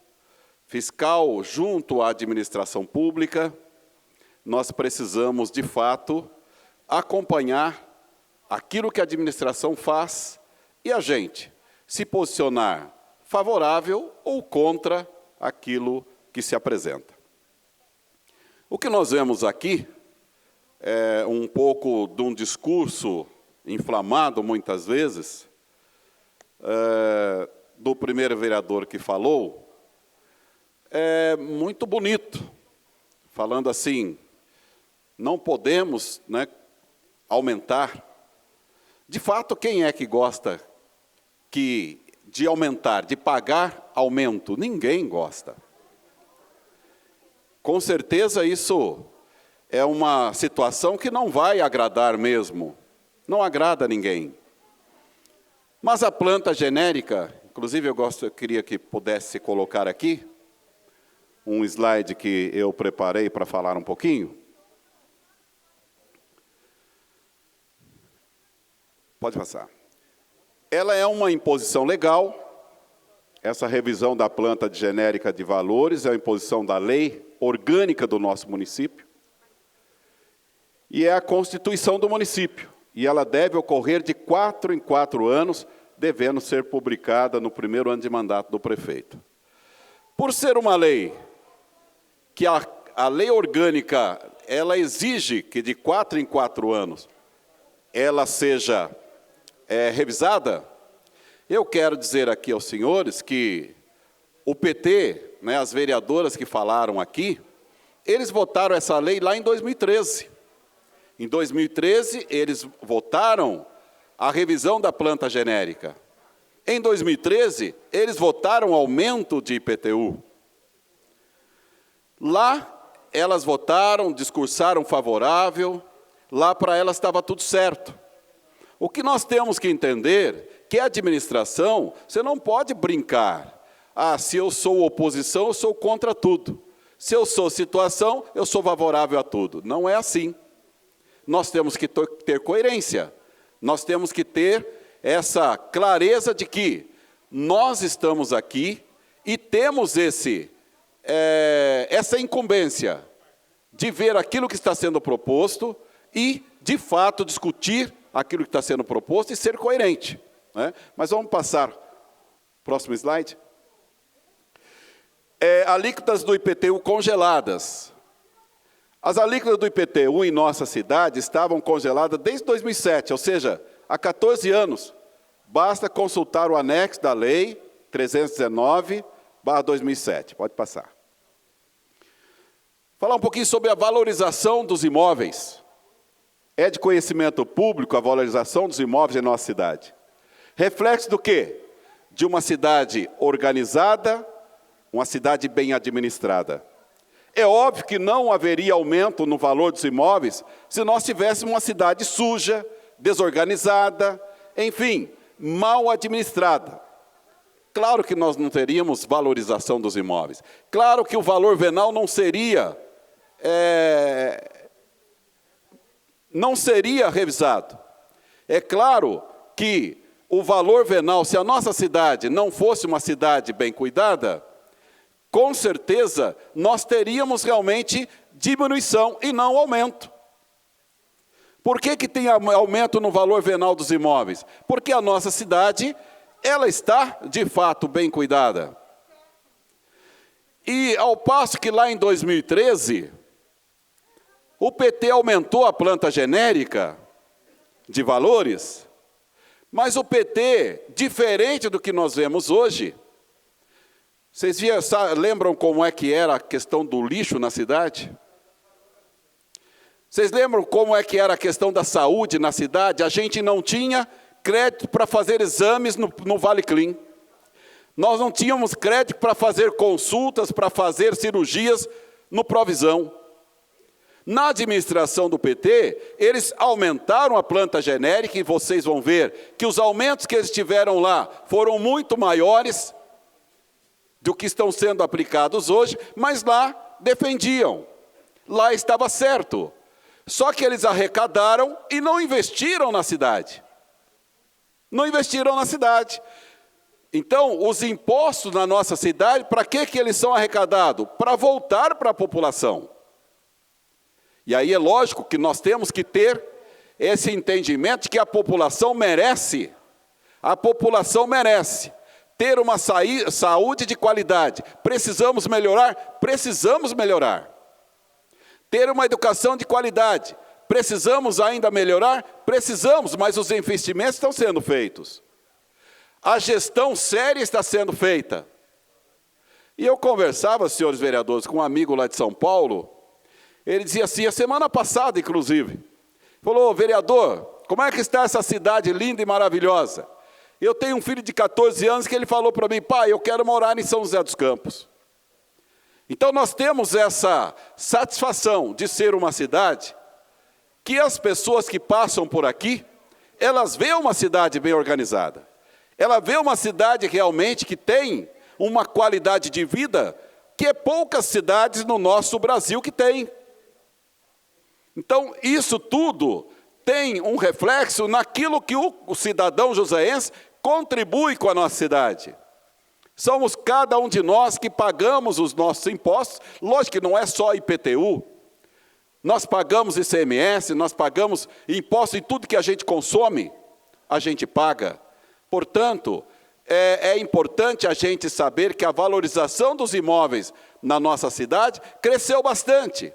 fiscal junto à administração pública. Nós precisamos, de fato, acompanhar aquilo que a administração faz e a gente se posicionar favorável ou contra aquilo que se apresenta. O que nós vemos aqui é um pouco de um discurso inflamado, muitas vezes, do primeiro vereador que falou, é muito bonito, falando assim, não podemos, né, aumentar. De fato, quem é que gosta de aumentar, de pagar aumento? Ninguém gosta. Com certeza isso é uma situação que não vai agradar mesmo, não agrada a ninguém. Mas a planta genérica, inclusive eu queria que pudesse colocar aqui, um slide que eu preparei para falar um pouquinho. Pode passar. Ela é uma imposição legal, essa revisão da planta genérica de valores é a imposição da lei orgânica do nosso município. e é a constituição do município. E ela deve ocorrer de 4 em 4 anos, devendo ser publicada no primeiro ano de mandato do prefeito. Por ser uma lei que a lei orgânica, ela exige que de 4 em 4 anos ela seja revisada, eu quero dizer aqui aos senhores que o PT, né, as vereadoras que falaram aqui, eles votaram essa lei lá em 2013. Em 2013, eles votaram a revisão da planta genérica. Em 2013, eles votaram aumento de IPTU. Lá, elas votaram, discursaram favorável, lá para elas estava tudo certo. O que nós temos que entender, que a administração, você não pode brincar. Ah, se eu sou oposição, eu sou contra tudo. Se eu sou situação, eu sou favorável a tudo. Não é assim. Nós temos que ter coerência. Nós temos que ter essa clareza de que nós estamos aqui e temos essa incumbência de ver aquilo que está sendo proposto e, de fato, discutir aquilo que está sendo proposto e ser coerente, né? Mas vamos passar. Próximo slide. Alíquotas do IPTU congeladas. As alíquotas do IPTU em nossa cidade estavam congeladas desde 2007, ou seja, há 14 anos. Basta consultar o anexo da Lei 319/2007. Pode passar. Falar um pouquinho sobre a valorização dos imóveis. É de conhecimento público a valorização dos imóveis em nossa cidade. Reflexo do quê? De uma cidade organizada, uma cidade bem administrada. É óbvio que não haveria aumento no valor dos imóveis se nós tivéssemos uma cidade suja, desorganizada, enfim, mal administrada. Claro que nós não teríamos valorização dos imóveis. Claro que o valor venal não seria revisado. É claro que o valor venal, se a nossa cidade não fosse uma cidade bem cuidada, com certeza nós teríamos realmente diminuição e não aumento. Por que tem aumento no valor venal dos imóveis? Porque a nossa cidade, ela está, de fato, bem cuidada. E ao passo que lá em 2013, o PT aumentou a planta genérica de valores, mas o PT, diferente do que nós vemos hoje, vocês lembram como é que era a questão do lixo na cidade? Vocês lembram como é que era a questão da saúde na cidade? A gente não tinha crédito para fazer exames no Vale Clean. Nós não tínhamos crédito para fazer consultas, para fazer cirurgias no Provisão. Na administração do PT, eles aumentaram a planta genérica e vocês vão ver que os aumentos que eles tiveram lá foram muito maiores do que estão sendo aplicados hoje, mas lá defendiam, lá estava certo. Só que eles arrecadaram e não investiram na cidade. Não investiram na cidade. Então, os impostos na nossa cidade, para que eles são arrecadados? Para voltar para a população. E aí é lógico que nós temos que ter esse entendimento de que a população merece ter uma saúde de qualidade. Precisamos melhorar? Precisamos melhorar. Ter uma educação de qualidade. Precisamos ainda melhorar? Precisamos, mas os investimentos estão sendo feitos. A gestão séria está sendo feita. E eu conversava, senhores vereadores, com um amigo lá de São Paulo. Ele dizia assim, a semana passada, inclusive, falou, vereador, como é que está essa cidade linda e maravilhosa? Eu tenho um filho de 14 anos que ele falou para mim, pai, eu quero morar em São José dos Campos. Então nós temos essa satisfação de ser uma cidade que as pessoas que passam por aqui, elas veem uma cidade bem organizada. Ela vê uma cidade realmente que tem uma qualidade de vida que poucas cidades no nosso Brasil que têm. Então, isso tudo tem um reflexo naquilo que o cidadão joseense contribui com a nossa cidade. Somos cada um de nós que pagamos os nossos impostos. Lógico que não é só IPTU. Nós pagamos ICMS, nós pagamos imposto em tudo que a gente consome, a gente paga. Portanto, é importante a gente saber que a valorização dos imóveis na nossa cidade cresceu bastante.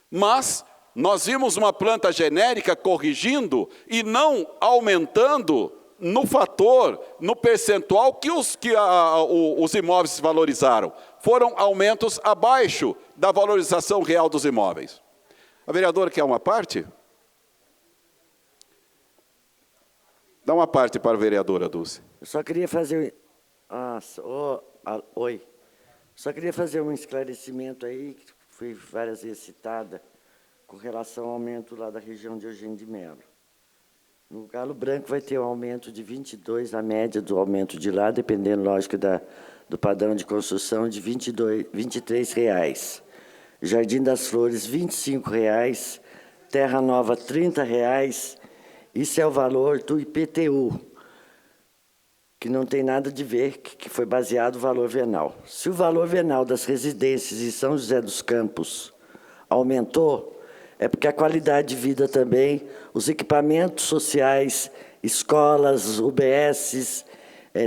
Mas nós vimos uma planta genérica corrigindo e não aumentando no fator, no percentual que os imóveis se valorizaram. Foram aumentos abaixo da valorização real dos imóveis. A vereadora quer uma parte? Dá uma parte para a vereadora Dulce. Eu só queria fazer... Oi. Só queria fazer um esclarecimento aí, que foi várias vezes citada, com relação ao aumento lá da região de Eugênio de Mello. No Galo Branco vai ter um aumento de 22, a média do aumento de lá, dependendo, lógico, do padrão de construção, de R$ 23,00. Jardim das Flores, R$ 25,00. Terra Nova, R$ 30,00. Isso é o valor do IPTU, que não tem nada de ver, que foi baseado no valor venal. Se o valor venal das residências em São José dos Campos aumentou, é porque a qualidade de vida também, os equipamentos sociais, escolas, UBSs,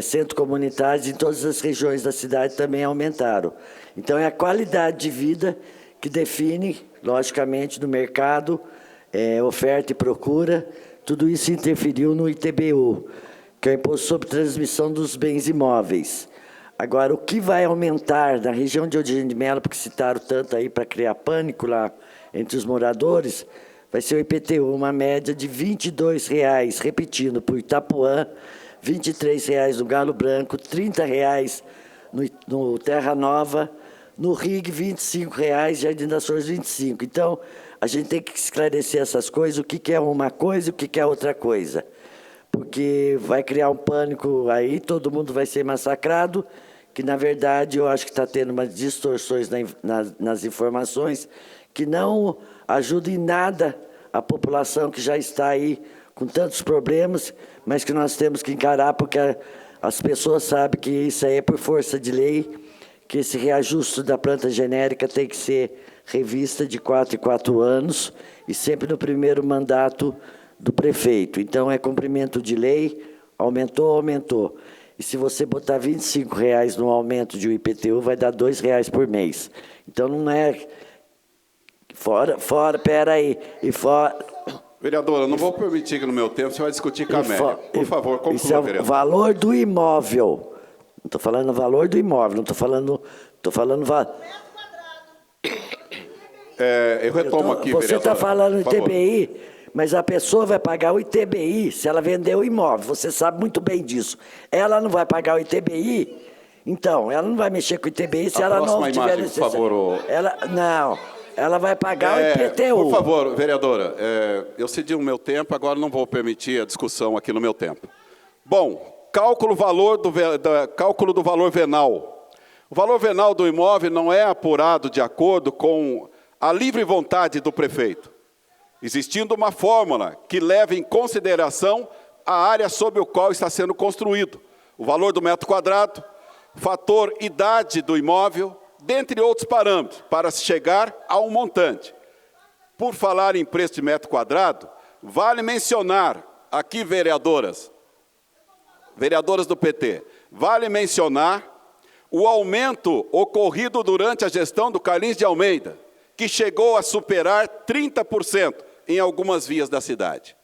centros comunitários, em todas as regiões da cidade também aumentaram. Então, é a qualidade de vida que define, logicamente, no mercado, oferta e procura. Tudo isso interferiu no ITBU, que é o Imposto sobre Transmissão dos Bens Imóveis. Agora, o que vai aumentar na região de Eugênio de Mello, porque citaram tanto aí para criar pânico lá entre os moradores, vai ser o IPTU, uma média de R$ 22,00, repetindo, por Itapuã, R$ 23,00 no Galo Branco, R$ 30,00 no Terra Nova, no RIG, R$ 25,00, Jardim das Flores, R$ 25,00. Então, a gente tem que esclarecer essas coisas, o que é uma coisa e o que é outra coisa. Porque vai criar um pânico aí, todo mundo vai ser massacrado, que, na verdade, eu acho que está tendo umas distorções nas informações que não ajudam em nada a população que já está aí com tantos problemas, mas que nós temos que encarar, porque as pessoas sabem que isso aí é por força de lei, que esse reajuste da planta genérica tem que ser revista de 4 em 4 anos, e sempre no primeiro mandato do prefeito. Então, é cumprimento de lei, aumentou. E se você botar R$ 25,00 no aumento de um IPTU, vai dar R$ 2,00 por mês. Então, não é... Pera aí. E fora... Vereadora, não vou permitir que no meu tempo você vai discutir com a Amélia. Por favor, conclua, isso é vereadora. O valor do imóvel. Não estou falando o valor do imóvel, não estou falando... Eu retomo aqui, você vereadora. Você está falando ITBI, mas a pessoa vai pagar o ITBI se ela vender o imóvel. Você sabe muito bem disso. Ela não vai pagar o ITBI, então, ela não vai mexer com o ITBI se ela não tiver necessidade. Por favor. Ela vai pagar o IPTU. Por favor, vereadora, eu cedi o meu tempo, agora não vou permitir a discussão aqui no meu tempo. Bom, cálculo do valor venal. O valor venal do imóvel não é apurado de acordo com a livre vontade do prefeito, existindo uma fórmula que leva em consideração a área sobre a qual está sendo construído, o valor do metro quadrado, fator idade do imóvel, dentre outros parâmetros, para se chegar a um montante. Por falar em preço de metro quadrado, vale mencionar aqui, vereadoras do PT, vale mencionar o aumento ocorrido durante a gestão do Carlinhos de Almeida, que chegou a superar 30% em algumas vias da cidade.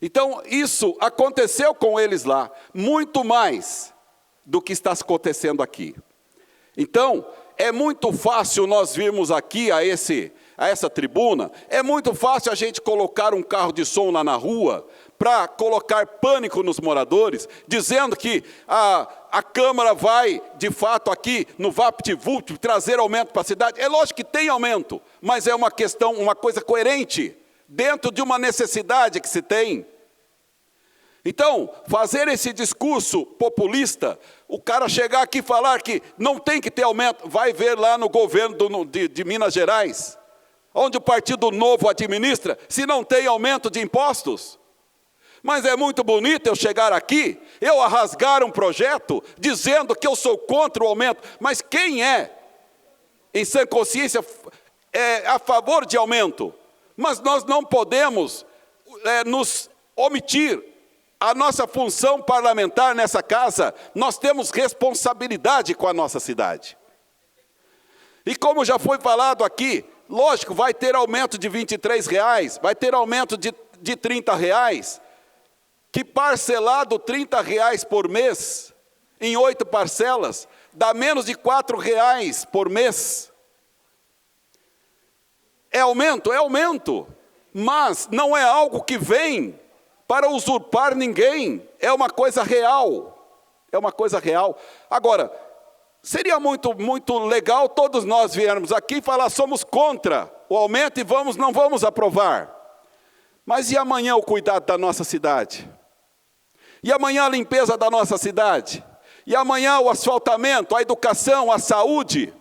Então, isso aconteceu com eles lá, muito mais do que está acontecendo aqui. Então, é muito fácil nós virmos aqui a essa tribuna, é muito fácil a gente colocar um carro de som lá na rua para colocar pânico nos moradores, dizendo que a Câmara vai, de fato, aqui no VaptVupt, trazer aumento para a cidade. É lógico que tem aumento, mas é uma questão, uma coisa coerente, dentro de uma necessidade que se tem. Então, fazer esse discurso populista, o cara chegar aqui e falar que não tem que ter aumento, vai ver lá no governo de Minas Gerais, onde o Partido Novo administra, se não tem aumento de impostos. Mas é muito bonito eu chegar aqui, eu rasgar um projeto, dizendo que eu sou contra o aumento, mas quem é, em sã consciência, a favor de aumento, mas nós não podemos nos omitir. A nossa função parlamentar nessa casa, nós temos responsabilidade com a nossa cidade. E como já foi falado aqui, lógico, vai ter aumento de R$ 23,00, vai ter aumento de R$ 30,00, que parcelado R$ 30,00 por mês, em 8 parcelas, dá menos de R$ 4,00 por mês. É aumento? É aumento, mas não é algo que vem para usurpar ninguém, é uma coisa real, é uma coisa real. Agora, seria muito legal todos nós viermos aqui e falar somos contra o aumento e não vamos aprovar. Mas e amanhã o cuidado da nossa cidade? E amanhã a limpeza da nossa cidade? E amanhã o asfaltamento, a educação, a saúde?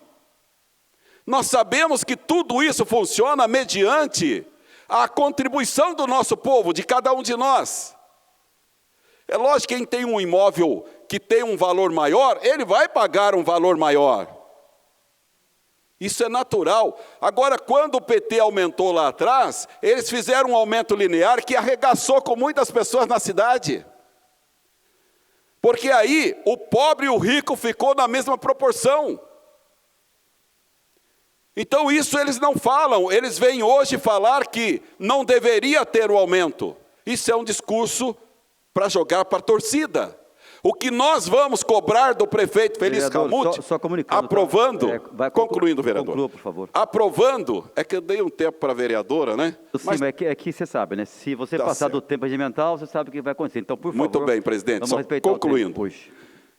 Nós sabemos que tudo isso funciona mediante a contribuição do nosso povo, de cada um de nós. É lógico que quem tem um imóvel que tem um valor maior, ele vai pagar um valor maior. Isso é natural. Agora, quando o PT aumentou lá atrás, eles fizeram um aumento linear que arregaçou com muitas pessoas na cidade. Porque aí, o pobre e o rico ficou na mesma proporção. Então isso eles não falam, eles vêm hoje falar que não deveria ter o aumento. Isso é um discurso para jogar para a torcida. O que nós vamos cobrar do prefeito Feliz Ramute, só comunicando, aprovando, concluindo, vereador. Conclua, por favor. Aprovando, é que eu dei um tempo para a vereadora, né? Sim, mas é que você sabe, né? Se você tá passar certo. do tempo regimental, você sabe o que vai acontecer. Então, por favor. Muito bem, presidente, vamos só respeitar concluindo. o tempo hoje.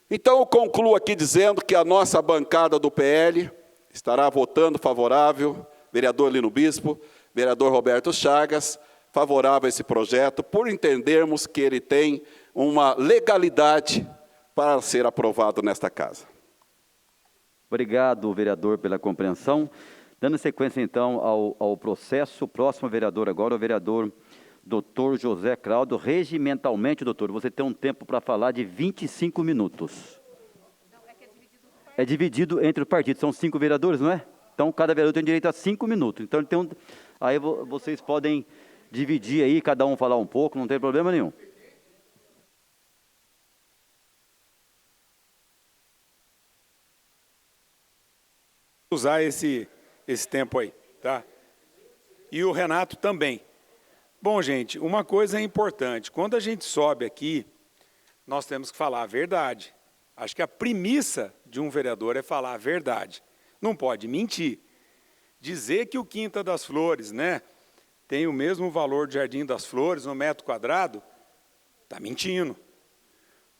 Então eu concluo aqui dizendo que a nossa bancada do PL estará votando favorável, vereador Lino Bispo, vereador Roberto Chagas, favorável a esse projeto, por entendermos que ele tem uma legalidade para ser aprovado nesta casa. Obrigado, vereador, pela compreensão. Dando sequência, então, ao processo, o próximo vereador agora é o vereador doutor José Cláudio. Regimentalmente, doutor, você tem um tempo para falar de 25 minutos. É dividido entre os partidos, são 5 vereadores, não é? Então, cada vereador tem direito a 5 minutos. Então, ele tem aí vocês podem dividir aí, cada um falar um pouco, não tem problema nenhum. Usar esse tempo aí, tá? E o Renato também. Bom, gente, uma coisa é importante. Quando a gente sobe aqui, nós temos que falar a verdade. Acho que a premissa de um vereador é falar a verdade. Não pode mentir. Dizer que o Quinta das Flores, né, tem o mesmo valor de Jardim das Flores, no metro quadrado, está mentindo.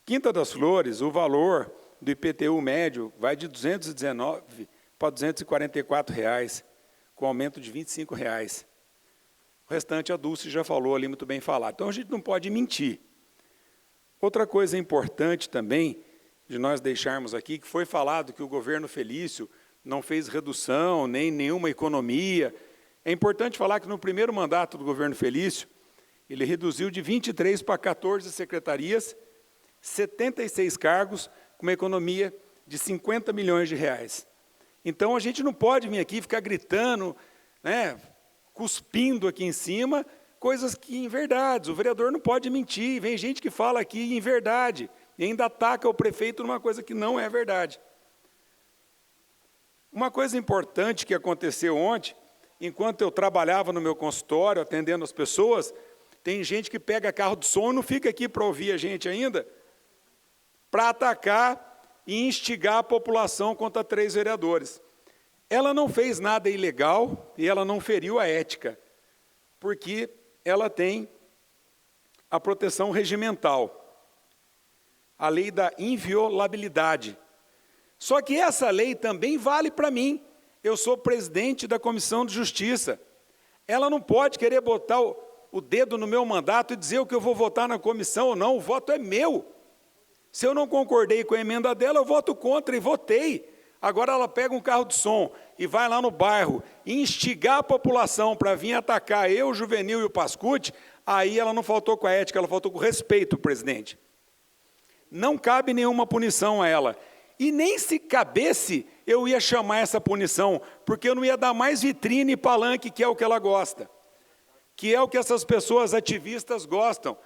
Quinta das Flores, o valor do IPTU médio vai de R$ 219 para R$ 244, com aumento de R$ 25. O restante a Dulce já falou ali, muito bem falado. Então, a gente não pode mentir. Outra coisa importante também, de nós deixarmos aqui, que foi falado que o governo Felício não fez redução, nem nenhuma economia. É importante falar que no primeiro mandato do governo Felício, ele reduziu de 23 para 14 secretarias, 76 cargos, com uma economia de 50 milhões de reais. Então, a gente não pode vir aqui ficar gritando, né, cuspindo aqui em cima, coisas que inverdades. O vereador não pode mentir. Vem gente que fala aqui inverdade e ainda ataca o prefeito numa coisa que não é verdade. Uma coisa importante que aconteceu ontem, enquanto eu trabalhava no meu consultório, atendendo as pessoas, tem gente que pega carro de som e não fica aqui para ouvir a gente ainda, para atacar e instigar a população contra 3 vereadores. Ela não fez nada ilegal e ela não feriu a ética, porque ela tem a proteção regimental, a lei da inviolabilidade. Só que essa lei também vale para mim. Eu sou presidente da Comissão de Justiça. Ela não pode querer botar o dedo no meu mandato e dizer o que eu vou votar na comissão ou não. O voto é meu. Se eu não concordei com a emenda dela, eu voto contra e votei. Agora ela pega um carro de som e vai lá no bairro e instigar a população para vir atacar eu, o Juvenil e o Pascucci, aí ela não faltou com a ética, ela faltou com respeito, presidente. Não cabe nenhuma punição a ela. E nem se cabesse, eu ia chamar essa punição, porque eu não ia dar mais vitrine e palanque, que é o que ela gosta, que é o que essas pessoas ativistas gostam.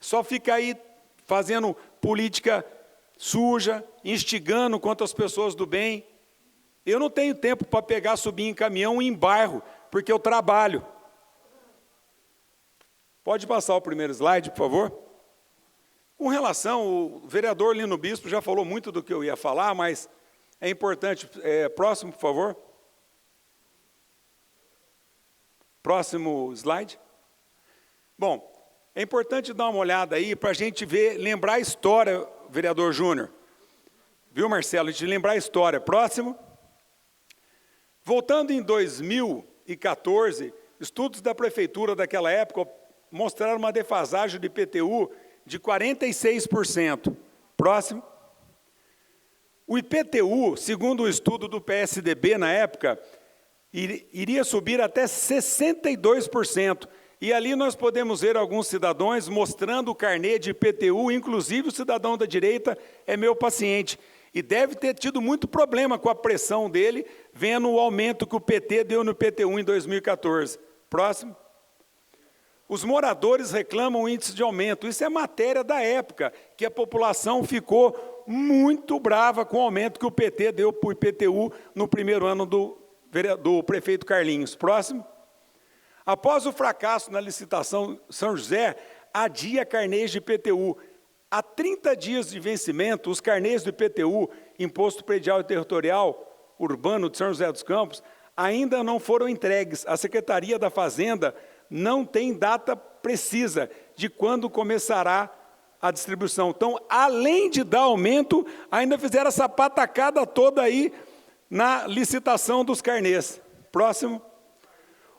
Só fica aí fazendo política suja, instigando contra as pessoas do bem. Eu não tenho tempo para pegar, subir em caminhão e em bairro, porque eu trabalho. Pode passar o primeiro slide, por favor? Com relação, o vereador Lino Bispo já falou muito do que eu ia falar, mas é importante. Próximo, por favor. Próximo slide. Bom, é importante dar uma olhada aí para a gente ver, lembrar a história, vereador Júnior. Viu, Marcelo? A gente lembrar a história. Próximo. Voltando em 2014, estudos da prefeitura daquela época mostraram uma defasagem de IPTU de 46%. Próximo. O IPTU, segundo o estudo do PSDB na época, iria subir até 62%. E ali nós podemos ver alguns cidadãos mostrando o carnê de IPTU, inclusive o cidadão da direita é meu paciente. E deve ter tido muito problema com a pressão dele, vendo o aumento que o PT deu no IPTU em 2014. Próximo. Os moradores reclamam o índice de aumento. Isso é matéria da época, que a população ficou muito brava com o aumento que o PT deu para o IPTU no primeiro ano do prefeito Carlinhos. Próximo. Após o fracasso na licitação São José, adia carnês de IPTU. Há 30 dias de vencimento, os carnês do IPTU, Imposto Predial e Territorial Urbano de São José dos Campos, ainda não foram entregues. A Secretaria da Fazenda não tem data precisa de quando começará a distribuição. Então, além de dar aumento, ainda fizeram essa patacada toda aí na licitação dos carnês. Próximo.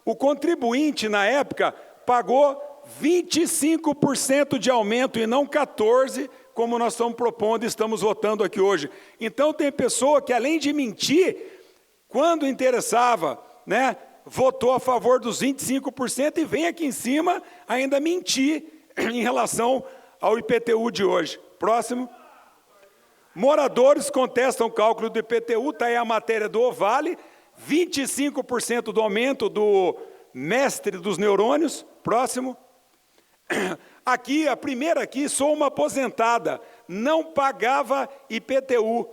O contribuinte, na época, pagou 25% de aumento e não 14%, como nós estamos propondo e estamos votando aqui hoje. Então, tem pessoa que, além de mentir, quando interessava, né, votou a favor dos 25% e vem aqui em cima ainda mentir em relação ao IPTU de hoje. Próximo. Moradores contestam o cálculo do IPTU, está aí a matéria do Ovale, 25% do aumento do mestre dos neurônios. Próximo. Aqui, a primeira aqui, sou uma aposentada, não pagava IPTU.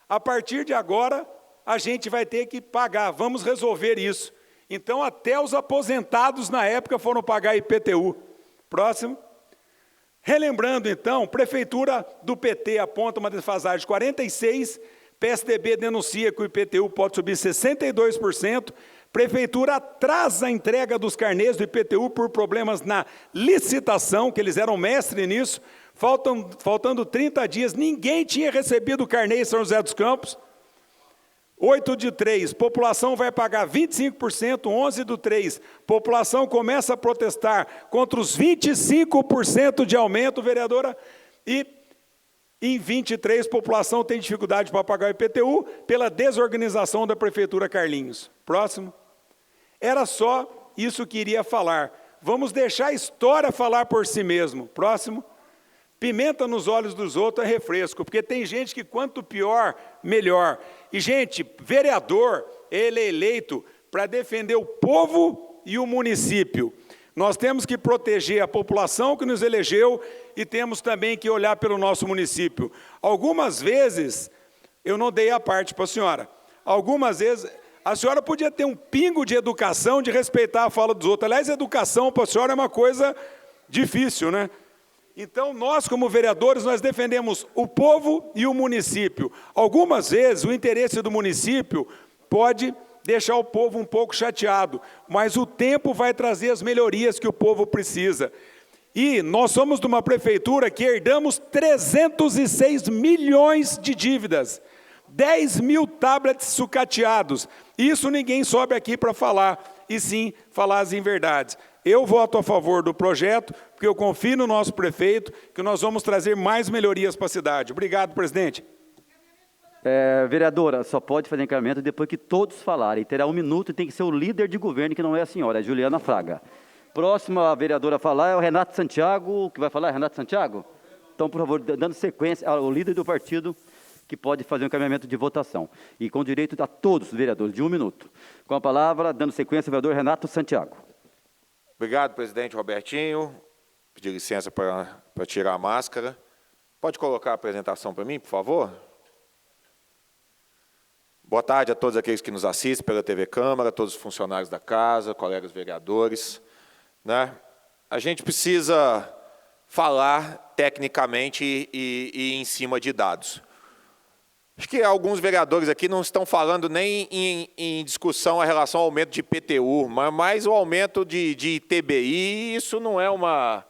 A partir de agora, a gente vai ter que pagar, vamos resolver isso. Então, até os aposentados na época foram pagar IPTU. Próximo. Relembrando, então, Prefeitura do PT aponta uma defasagem de 46%, PSDB denuncia que o IPTU pode subir 62%, Prefeitura atrasa a entrega dos carnês do IPTU por problemas na licitação, que eles eram mestres nisso, faltando 30 dias, ninguém tinha recebido o carnê em São José dos Campos. 8/3, população vai pagar 25%, 11/3, população começa a protestar contra os 25% de aumento, vereadora, e em 23, população tem dificuldade para pagar o IPTU pela desorganização da Prefeitura Carlinhos. Próximo. Era só isso que iria falar. Vamos deixar a história falar por si mesmo. Próximo. Pimenta nos olhos dos outros é refresco, porque tem gente que quanto pior, melhor. E, gente, vereador, ele é eleito para defender o povo e o município. Nós temos que proteger a população que nos elegeu e temos também que olhar pelo nosso município. Algumas vezes, eu não dei a parte para a senhora, algumas vezes a senhora podia ter um pingo de educação, de respeitar a fala dos outros. Aliás, educação para a senhora é uma coisa difícil, né? Então, nós como vereadores, nós defendemos o povo e o município. Algumas vezes, o interesse do município pode deixar o povo um pouco chateado, mas o tempo vai trazer as melhorias que o povo precisa. E nós somos de uma prefeitura que herdamos 306 milhões de dívidas, 10 mil tablets sucateados. Isso ninguém sobe aqui para falar, e sim falar as inverdades. Eu voto a favor do projeto, porque eu confio no nosso prefeito, que nós vamos trazer mais melhorias para a cidade. Obrigado, presidente. Vereadora, só pode fazer encaminhamento depois que todos falarem. Terá 1 minuto e tem que ser o líder de governo, que não é a senhora, é Juliana Fraga. Próxima a vereadora a falar é o Renato Santiago, que vai falar, Renato Santiago? Então, por favor, dando sequência ao líder do partido, que pode fazer um encaminhamento de votação. E com direito a todos os vereadores, de 1 minuto. Com a palavra, dando sequência, o vereador Renato Santiago. Obrigado, presidente Robertinho. Pedir licença para tirar a máscara. Pode colocar a apresentação para mim, por favor? Boa tarde a todos aqueles que nos assistem pela TV Câmara, todos os funcionários da casa, colegas vereadores. Né? A gente precisa falar tecnicamente e em cima de dados. Acho que alguns vereadores aqui não estão falando nem em discussão a relação ao aumento de IPTU, mas mais o aumento de ITBI, isso não é uma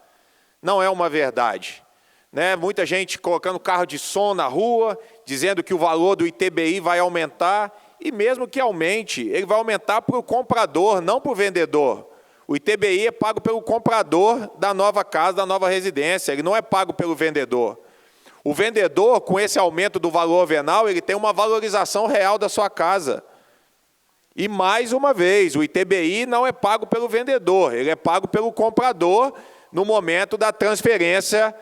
verdade. Né? Muita gente colocando carro de som na rua, dizendo que o valor do ITBI vai aumentar, e mesmo que aumente, ele vai aumentar para o comprador, não para o vendedor. O ITBI é pago pelo comprador da nova casa, da nova residência, ele não é pago pelo vendedor. O vendedor, com esse aumento do valor venal, ele tem uma valorização real da sua casa. E, mais uma vez, o ITBI não é pago pelo vendedor, ele é pago pelo comprador no momento da transferência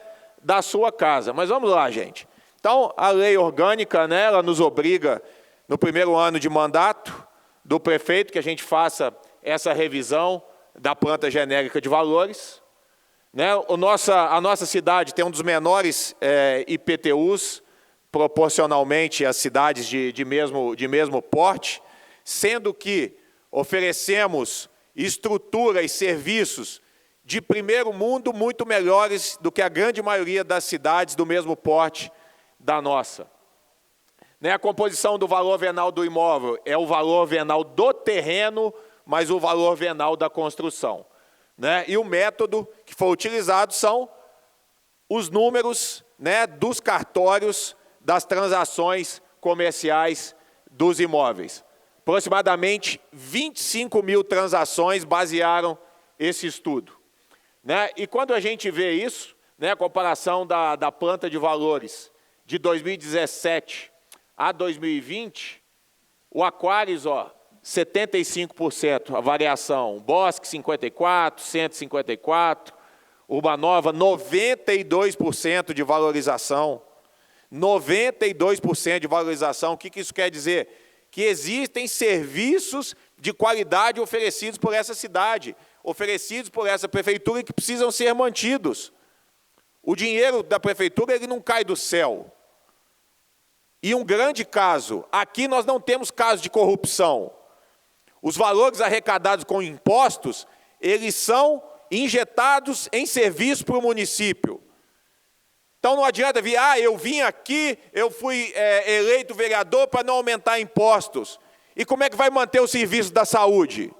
da sua casa. Mas vamos lá, gente. Então, a lei orgânica, né, ela nos obriga, no primeiro ano de mandato do prefeito, que a gente faça essa revisão da planta genérica de valores. Né? A nossa cidade tem um dos menores IPTUs, proporcionalmente às cidades de mesmo porte, sendo que oferecemos estrutura e serviços de primeiro mundo muito melhores do que a grande maioria das cidades do mesmo porte da nossa. Né? A composição do valor venal do imóvel é o valor venal do terreno, mais o valor venal da construção. Né? E o método que foi utilizado são os números, né, dos cartórios das transações comerciais dos imóveis. Aproximadamente 25 mil transações basearam esse estudo. Né? E quando a gente vê isso, né, a comparação da planta de valores de 2017 a 2020, o Aquaris, 75% a variação, Bosque 54%, 154%, Urbanova 92% de valorização, 92% de valorização. O que isso quer dizer? Que existem serviços de qualidade oferecidos por essa cidade, oferecidos por essa prefeitura e que precisam ser mantidos. O dinheiro da prefeitura ele não cai do céu. E um grande caso, aqui nós não temos caso de corrupção. Os valores arrecadados com impostos, eles são injetados em serviço para o município. Então não adianta vir, eu vim aqui, eu fui eleito vereador para não aumentar impostos. E como é que vai manter o serviço da saúde?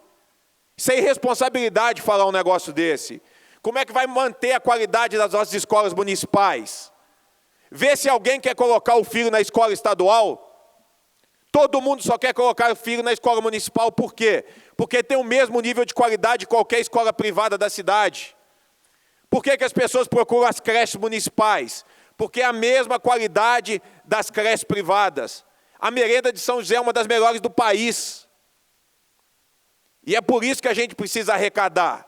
Isso é irresponsabilidade falar um negócio desse. Como é que vai manter a qualidade das nossas escolas municipais? Vê se alguém quer colocar o filho na escola estadual. Todo mundo só quer colocar o filho na escola municipal. Por quê? Porque tem o mesmo nível de qualidade de qualquer escola privada da cidade. Por que as pessoas procuram as creches municipais? Porque é a mesma qualidade das creches privadas. A merenda de São José é uma das melhores do país. E é por isso que a gente precisa arrecadar.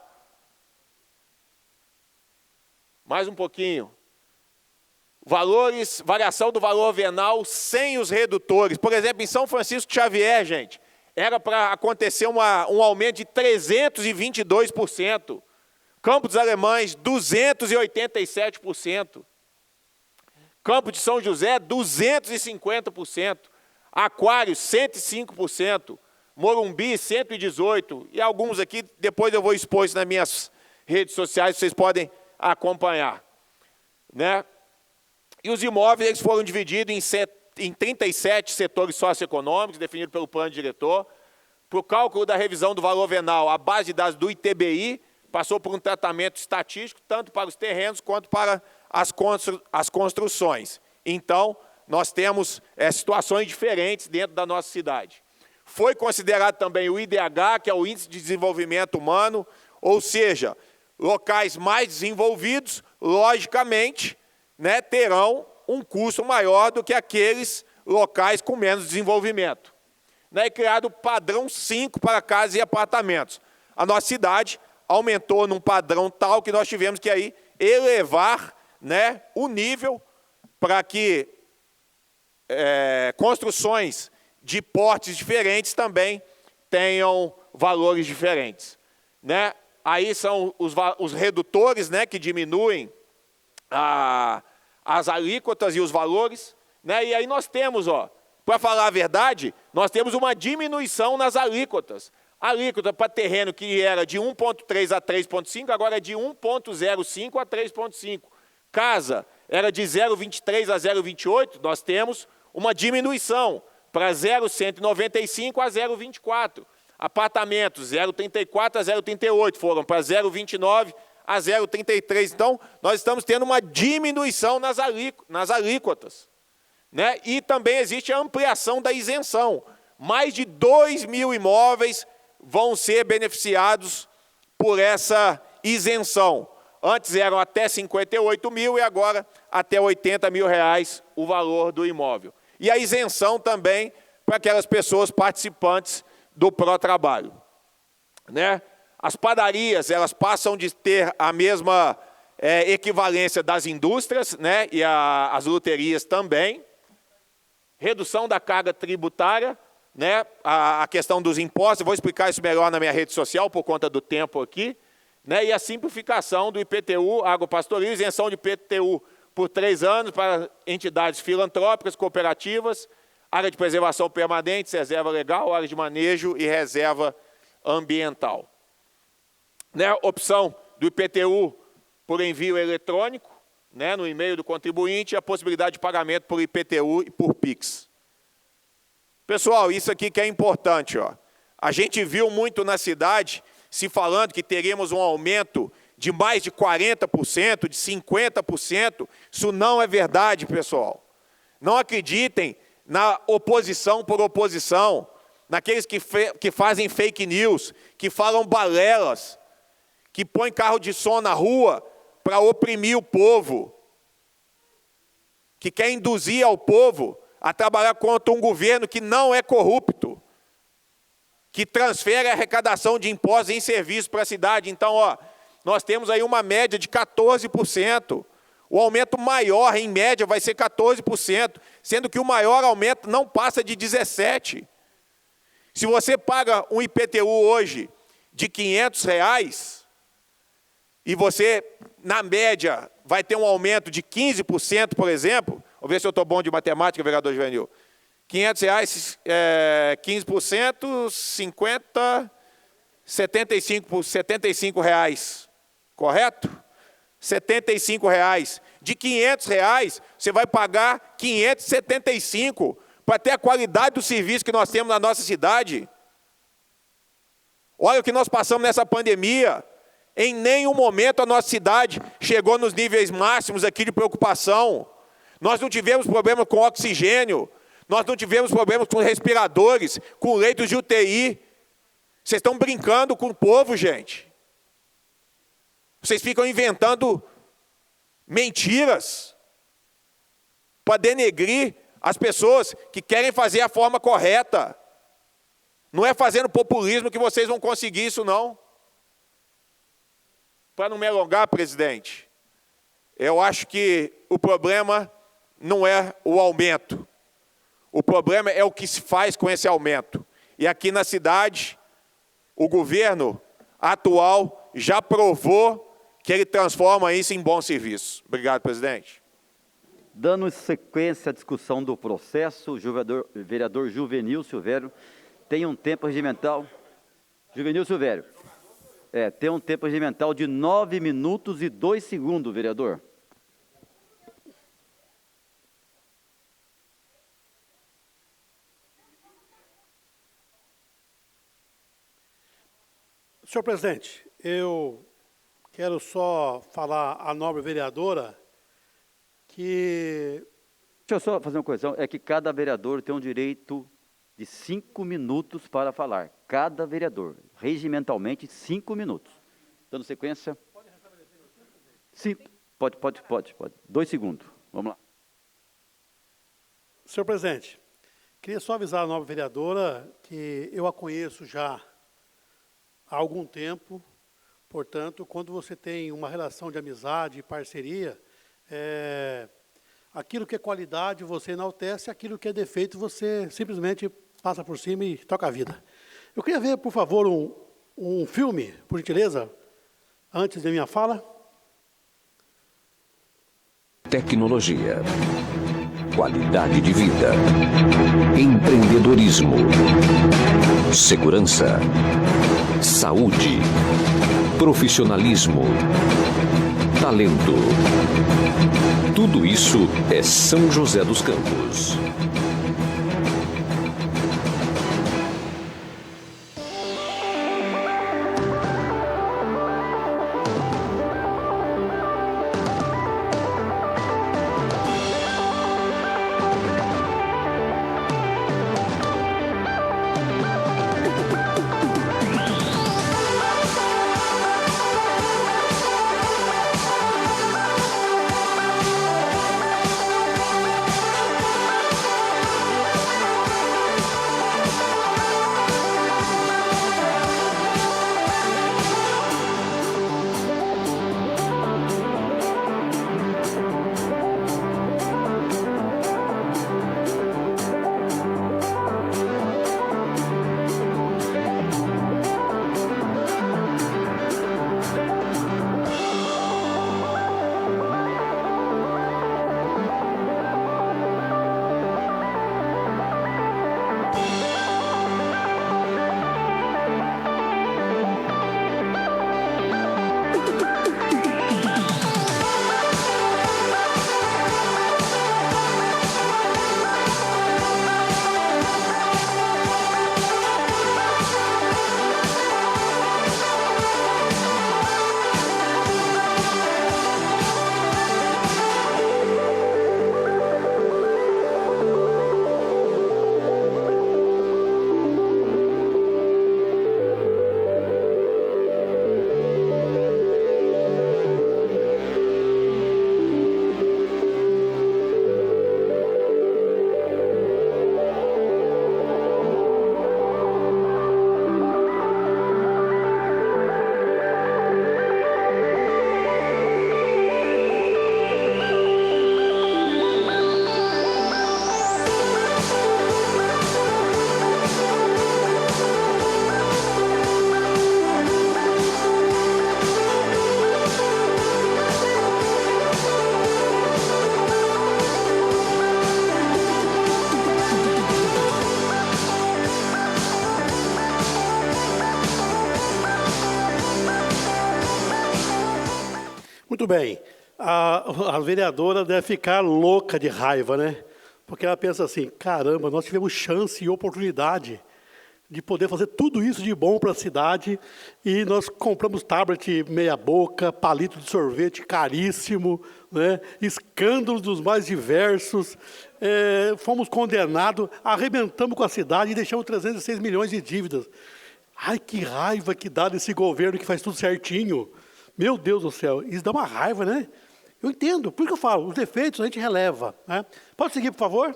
Mais um pouquinho. Variação do valor venal sem os redutores. Por exemplo, em São Francisco Xavier, gente, era para acontecer um aumento de 322%. Campo dos Alemães, 287%. Campo de São José, 250%. Aquários, 105%. Morumbi, 118%. E alguns aqui, depois eu vou expor isso nas minhas redes sociais, vocês podem acompanhar. Né? E os imóveis eles foram divididos em 37 setores socioeconômicos, definidos pelo plano diretor. Para o cálculo da revisão do valor venal, a base de dados do ITBI passou por um tratamento estatístico, tanto para os terrenos quanto para as construções. Então, nós temos situações diferentes dentro da nossa cidade. Foi considerado também o IDH, que é o Índice de Desenvolvimento Humano, ou seja, locais mais desenvolvidos, logicamente, né, terão um custo maior do que aqueles locais com menos desenvolvimento. Né, e criado o padrão 5 para casas e apartamentos. A nossa cidade aumentou num padrão tal que nós tivemos que aí elevar, né, o nível para que construções de portes diferentes também tenham valores diferentes, né? Aí são os redutores, né, que diminuem as alíquotas e os valores, né? E aí nós temos, para falar a verdade, nós temos uma diminuição nas alíquotas. A alíquota para terreno que era de 1,3 a 3,5, agora é de 1,05 a 3,5. Casa era de 0,23 a 0,28, nós temos uma diminuição para 0,195 a 0,24. Apartamentos, 0,34 a 0,38, foram para 0,29 a 0,33. Então, nós estamos tendo uma diminuição nas alíquotas, né? E também existe a ampliação da isenção. Mais de 2.000 imóveis vão ser beneficiados por essa isenção. Antes eram até 58 mil e agora até 80 mil reais o valor do imóvel. E a isenção também para aquelas pessoas participantes do pró-trabalho, né? As padarias, elas passam de ter a mesma equivalência das indústrias, né? E as loterias também. Redução da carga tributária, né? A questão dos impostos, eu vou explicar isso melhor na minha rede social por conta do tempo aqui, né? E a simplificação do IPTU, agropastoril, isenção de IPTU por 3 anos para entidades filantrópicas, cooperativas, área de preservação permanente, reserva legal, área de manejo e reserva ambiental. Né? Opção do IPTU por envio eletrônico, né? No e-mail do contribuinte, e a possibilidade de pagamento por IPTU e por PIX. Pessoal, isso aqui que é importante, A gente viu muito na cidade se falando que teríamos um aumento de mais de 40%, de 50%. Isso não é verdade, pessoal. Não acreditem na oposição por oposição, naqueles que fazem fake news, que falam balelas, que põem carro de som na rua para oprimir o povo, que quer induzir ao povo a trabalhar contra um governo que não é corrupto, que transfere a arrecadação de impostos em serviço para a cidade. Então, nós temos aí uma média de 14%. O aumento maior, em média, vai ser 14%, sendo que o maior aumento não passa de 17%. Se você paga um IPTU hoje de R$ 500, e você, na média, vai ter um aumento de 15%, por exemplo, vou ver se eu estou bom de matemática, vereador Juvenil. R$ 500, 15%, 50, 75 reais, correto? R$ 75. De R$ 500, você vai pagar 575 para ter a qualidade do serviço que nós temos na nossa cidade. Olha o que nós passamos nessa pandemia. Em nenhum momento a nossa cidade chegou nos níveis máximos aqui de preocupação. Nós não tivemos problema com oxigênio, nós não tivemos problemas com respiradores, com leitos de UTI. Vocês estão brincando com o povo, gente. Vocês ficam inventando mentiras para denegrir as pessoas que querem fazer a forma correta. Não é fazendo populismo que vocês vão conseguir isso, não. Para não me alongar, presidente, eu acho que o problema não é o aumento. O problema é o que se faz com esse aumento. E aqui na cidade, o governo atual já provou que ele transforma isso em bom serviço. Obrigado, presidente. Dando sequência à discussão do processo, o vereador Juvenil Silvério tem um tempo regimental. Juvenil Silvério. Tem um tempo regimental de 9 minutos e 2 segundos, vereador. Senhor presidente, eu quero só falar à nobre vereadora que... Deixa eu só fazer uma correção, é que cada vereador tem um direito de 5 minutos para falar. Cada vereador, regimentalmente, 5 minutos. Dando sequência. Pode restabelecer o tempo? Sim, pode. 2 segundos. Vamos lá. Senhor presidente, queria só avisar a nobre vereadora que eu a conheço já há algum tempo. Portanto, quando você tem uma relação de amizade e parceria, Aquilo que é qualidade você enaltece, aquilo que é defeito você simplesmente passa por cima e toca a vida. Eu queria ver, por favor, um filme, por gentileza, antes da minha fala. Tecnologia, qualidade de vida, empreendedorismo, segurança, saúde, profissionalismo, talento. Tudo isso é São José dos Campos. Muito bem. A vereadora deve ficar louca de raiva, né? Porque ela pensa assim, caramba, nós tivemos chance e oportunidade de poder fazer tudo isso de bom para a cidade e nós compramos tablet meia boca, palito de sorvete caríssimo, né? Escândalos dos mais diversos, fomos condenados, arrebentamos com a cidade e deixamos 306 milhões de dívidas. Ai, que raiva que dá desse governo que faz tudo certinho. Meu Deus do céu, isso dá uma raiva, né? Eu entendo, por que eu falo, os defeitos a gente releva, né? Pode seguir, por favor?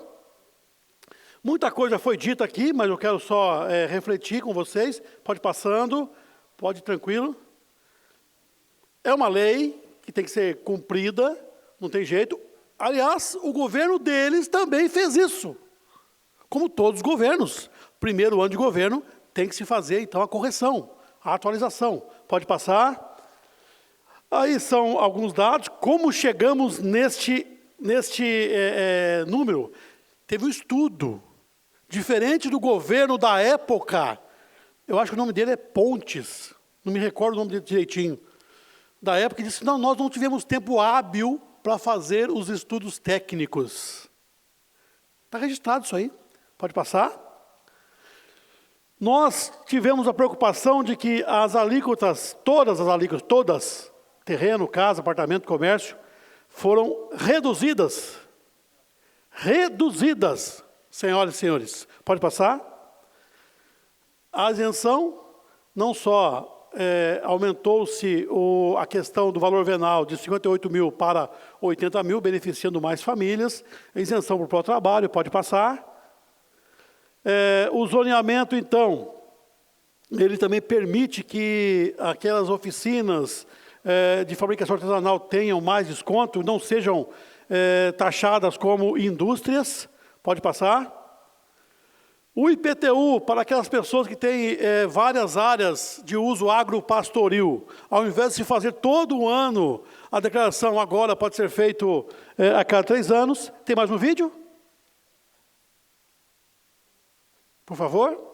Muita coisa foi dita aqui, mas eu quero só refletir com vocês. Pode ir passando, pode ir tranquilo. É uma lei que tem que ser cumprida, não tem jeito. Aliás, o governo deles também fez isso, como todos os governos. Primeiro ano de governo tem que se fazer, então, a correção, a atualização. Pode passar. Aí são alguns dados. Como chegamos neste número? Teve um estudo, diferente do governo da época, eu acho que o nome dele é Pontes, não me recordo o nome dele direitinho, da época, que disse, não, nós não tivemos tempo hábil para fazer os estudos técnicos. Está registrado isso aí, pode passar. Nós tivemos a preocupação de que as alíquotas, todas, terreno, casa, apartamento, comércio, foram reduzidas. Reduzidas, senhoras e senhores. Pode passar? A isenção, não só aumentou-se a questão do valor venal de 58 mil para 80 mil, beneficiando mais famílias. A isenção para o próprio trabalho, pode passar. O zoneamento, então, ele também permite que aquelas oficinas de fabricação artesanal tenham mais desconto, não sejam taxadas como indústrias. Pode passar. O IPTU, para aquelas pessoas que têm várias áreas de uso agropastoril, ao invés de se fazer todo ano a declaração, agora pode ser feito a cada 3 anos. Tem mais um vídeo? Por favor.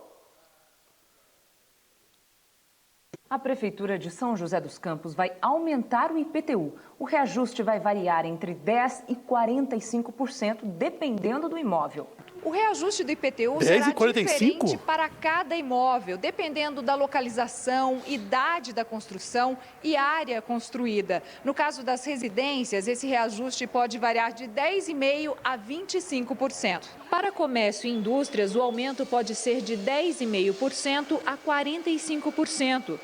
A Prefeitura de São José dos Campos vai aumentar o IPTU. O reajuste vai variar entre 10% e 45%, dependendo do imóvel. O reajuste do IPTU 10 será e 45? diferente para cada imóvel, dependendo da localização, idade da construção e área construída. No caso das residências, esse reajuste pode variar de 10,5% a 25%. Para comércio e indústrias, o aumento pode ser de 10,5% a 45%.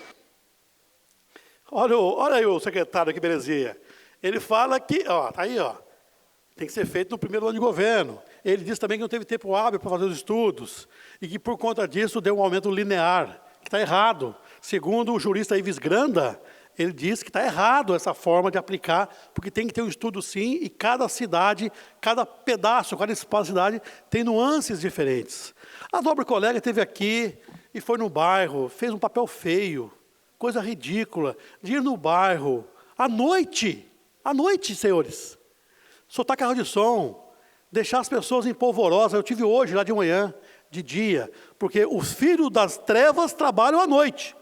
Olha aí o secretário, que belezinha. Ele fala que, tá aí, tem que ser feito no primeiro ano de governo. Ele disse também que não teve tempo hábil para fazer os estudos e que, por conta disso, deu um aumento linear, que está errado. Segundo o jurista Ives Granda, ele diz que está errado essa forma de aplicar, porque tem que ter um estudo sim, e cada cidade, cada pedaço, cada espaço da cidade tem nuances diferentes. A nobre colega esteve aqui e foi no bairro, fez um papel feio, coisa ridícula, de ir no bairro, à noite, senhores, soltar carro de som, deixar as pessoas em polvorosa. Eu tive hoje, lá de manhã, de dia, porque os filhos das trevas trabalham à noite.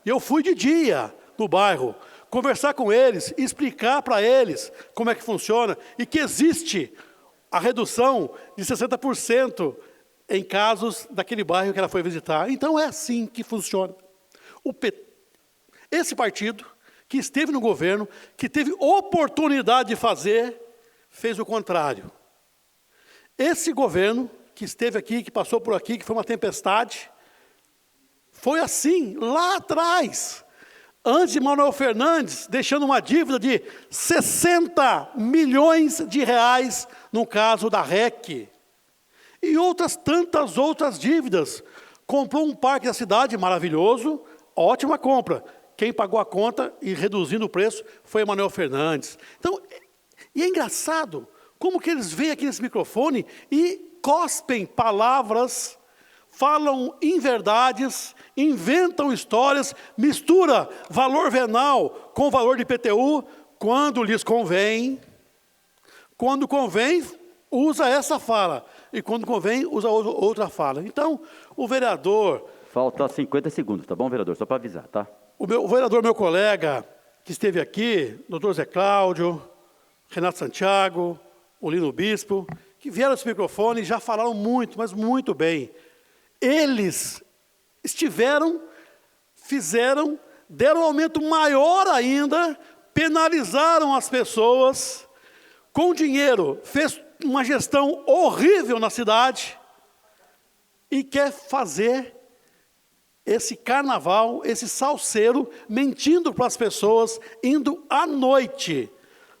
E eu fui de dia no bairro, conversar com eles, explicar para eles como é que funciona e que existe a redução de 60% em casos daquele bairro que ela foi visitar. Então é assim que funciona. Esse partido, que esteve no governo, que teve oportunidade de fazer, fez o contrário. Esse governo, que esteve aqui, que passou por aqui, que foi uma tempestade, foi assim, lá atrás, antes de Manuel Fernandes, deixando uma dívida de 60 milhões de reais, no caso da REC, e tantas outras dívidas. Comprou um parque da cidade maravilhoso, ótima compra. Quem pagou a conta e reduzindo o preço foi Manuel Fernandes. Então, e é engraçado como que eles vêm aqui nesse microfone e cospem palavras, falam inverdades, inventam histórias, mistura valor venal com valor de IPTU, quando lhes convém. Quando convém, usa essa fala, e quando convém, usa outra fala. Então, o vereador... Falta 50 segundos, tá bom, vereador? Só para avisar, tá? O vereador, meu colega, que esteve aqui, doutor Zé Cláudio, Renato Santiago, o Lino Bispo, que vieram esse microfone e já falaram muito, mas muito bem. Eles deram um aumento maior ainda, penalizaram as pessoas com dinheiro, fez uma gestão horrível na cidade e quer fazer esse carnaval, esse salseiro, mentindo para as pessoas, indo à noite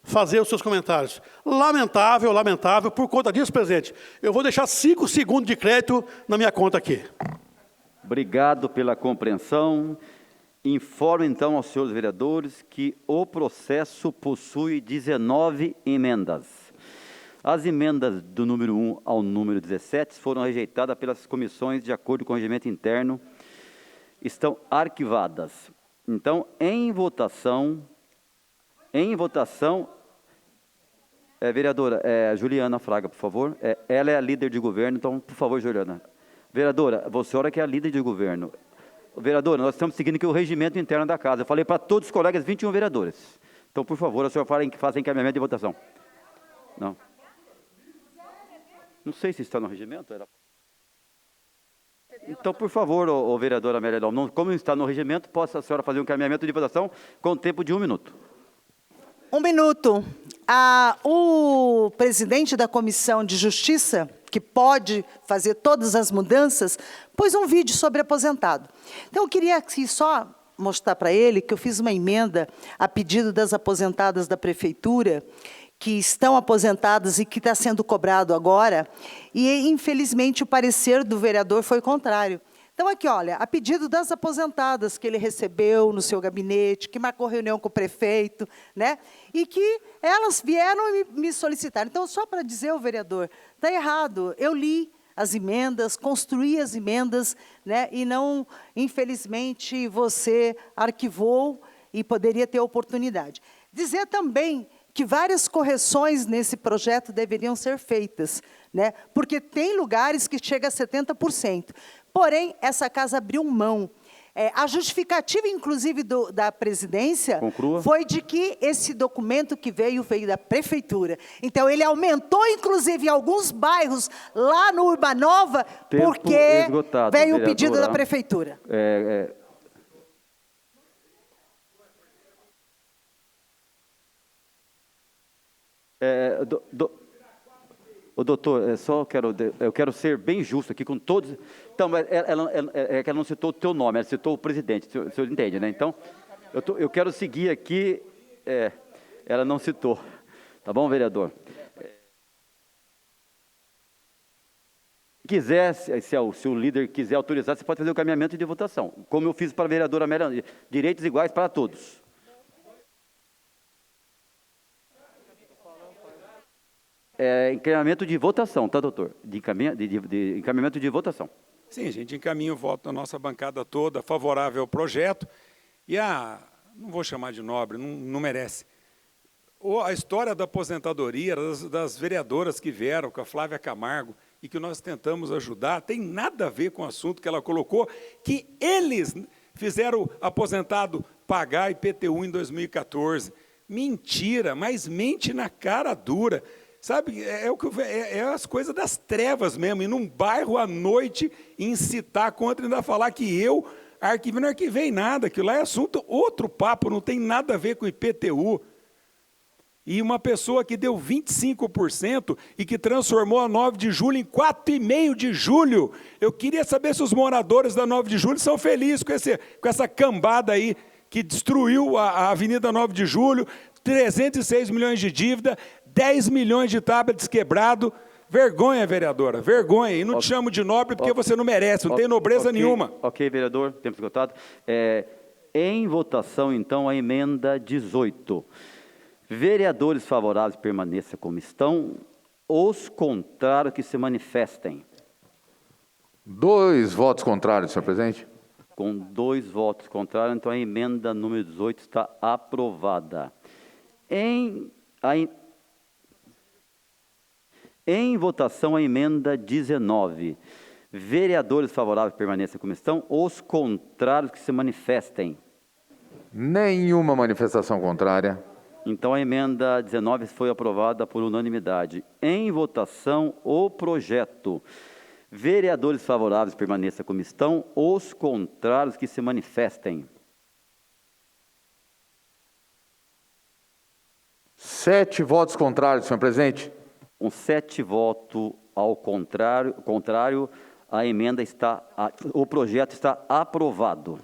fazer os seus comentários. Lamentável, lamentável. Por conta disso, presidente, eu vou deixar 5 segundos de crédito na minha conta aqui. Obrigado pela compreensão. Informo, então, aos senhores vereadores que o processo possui 19 emendas. As emendas do número 1 ao número 17 foram rejeitadas pelas comissões de acordo com o regimento interno, estão arquivadas. Então, em votação, vereadora, Juliana Fraga, por favor. Ela é a líder de governo, então, por favor, Juliana. Vereadora, você que é a líder de governo. Vereadora, nós estamos seguindo aqui o regimento interno da casa. Eu falei para todos os colegas, 21 vereadores. Então, por favor, a senhora faça encaminhamento de votação. Não. Não sei se está no regimento. Então, por favor, vereadora Amélia Dalmon, como está no regimento, possa a senhora fazer um encaminhamento de votação com tempo de 1 minuto. 1 minuto. O presidente da Comissão de Justiça, que pode fazer todas as mudanças, pôs um vídeo sobre aposentado. Então, eu queria aqui só mostrar para ele que eu fiz uma emenda a pedido das aposentadas da Prefeitura, que estão aposentadas e que está sendo cobrado agora, e, infelizmente, o parecer do vereador foi contrário. Então, Então, aqui, olha, a pedido das aposentadas que ele recebeu no seu gabinete, que marcou reunião com o prefeito, né? E que elas vieram e me solicitaram. Então, só para dizer ao vereador, está errado, eu li as emendas, construí as emendas, né? E não, infelizmente, você arquivou e poderia ter oportunidade. Dizer também que várias correções nesse projeto deveriam ser feitas, né? Porque tem lugares que chega a 70%. Porém, essa casa abriu mão. A justificativa, inclusive, da presidência foi de que esse documento que veio da prefeitura. Então, ele aumentou, inclusive, em alguns bairros, lá no Urbanova, porque veio o pedido da prefeitura. Doutor, eu quero ser bem justo aqui com todos. Então, ela não citou o teu nome, ela citou o presidente, o senhor entende, né? Então, eu quero seguir aqui, ela não citou. Tá bom, vereador? Se o líder quiser autorizar, você pode fazer o caminhamento de votação, como eu fiz para a vereadora Amélia, direitos iguais para todos. Encaminhamento de votação, tá, doutor? De encaminhamento de votação. Sim, a gente encaminha o voto da nossa bancada toda, favorável ao projeto. E não vou chamar de nobre, não merece. A história da aposentadoria, das vereadoras que vieram, com a Flávia Camargo, e que nós tentamos ajudar, tem nada a ver com o assunto que ela colocou, que eles fizeram o aposentado pagar IPTU em 2014. Mentira, mas mente na cara dura. Sabe, é as coisas das trevas mesmo, ir num bairro à noite, incitar contra, ainda falar que eu arquivei, não arquivei nada, aquilo lá é assunto, outro papo, não tem nada a ver com IPTU. E uma pessoa que deu 25% e que transformou a 9 de julho em 4,5 de julho. Eu queria saber se os moradores da 9 de julho são felizes com essa cambada aí, que destruiu a Avenida 9 de julho, 306 milhões de dívida, 10 milhões de tablets quebrado. Vergonha, vereadora, vergonha. E não te chamo de nobre porque você não merece, não tem nobreza nenhuma. Ok, vereador, tempo esgotado. Em votação, então, a emenda 18. Vereadores favoráveis permaneçam como estão, os contrários que se manifestem. 2 votos contrários, senhor presidente. Com 2 votos contrários, então a emenda número 18 está aprovada. Em votação, a emenda 19. Vereadores favoráveis permaneçam como estão, os contrários que se manifestem. Nenhuma manifestação contrária. Então, a emenda 19 foi aprovada por unanimidade. Em votação, o projeto. Vereadores favoráveis permaneçam como estão, os contrários que se manifestem. 7 votos contrários, senhor presidente. Com 7 votos ao contrário, a emenda o projeto está aprovado.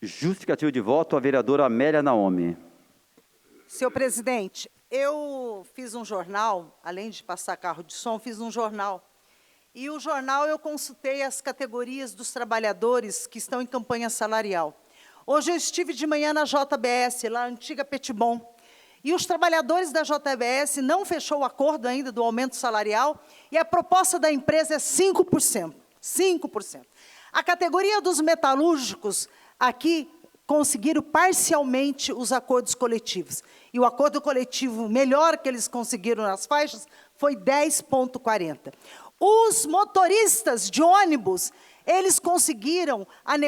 Justificativo de voto, a vereadora Amélia Naomi. Senhor presidente, eu fiz um jornal, além de passar carro de som, fiz um jornal. E o jornal eu consultei as categorias dos trabalhadores que estão em campanha salarial. Hoje eu estive de manhã na JBS, lá na antiga Petibon, e os trabalhadores da JBS não fechou o acordo ainda do aumento salarial, e a proposta da empresa é 5%. 5%. A categoria dos metalúrgicos, aqui, conseguiram parcialmente os acordos coletivos. E o acordo coletivo melhor que eles conseguiram nas faixas foi 10,40. Os motoristas de ônibus, eles conseguiram,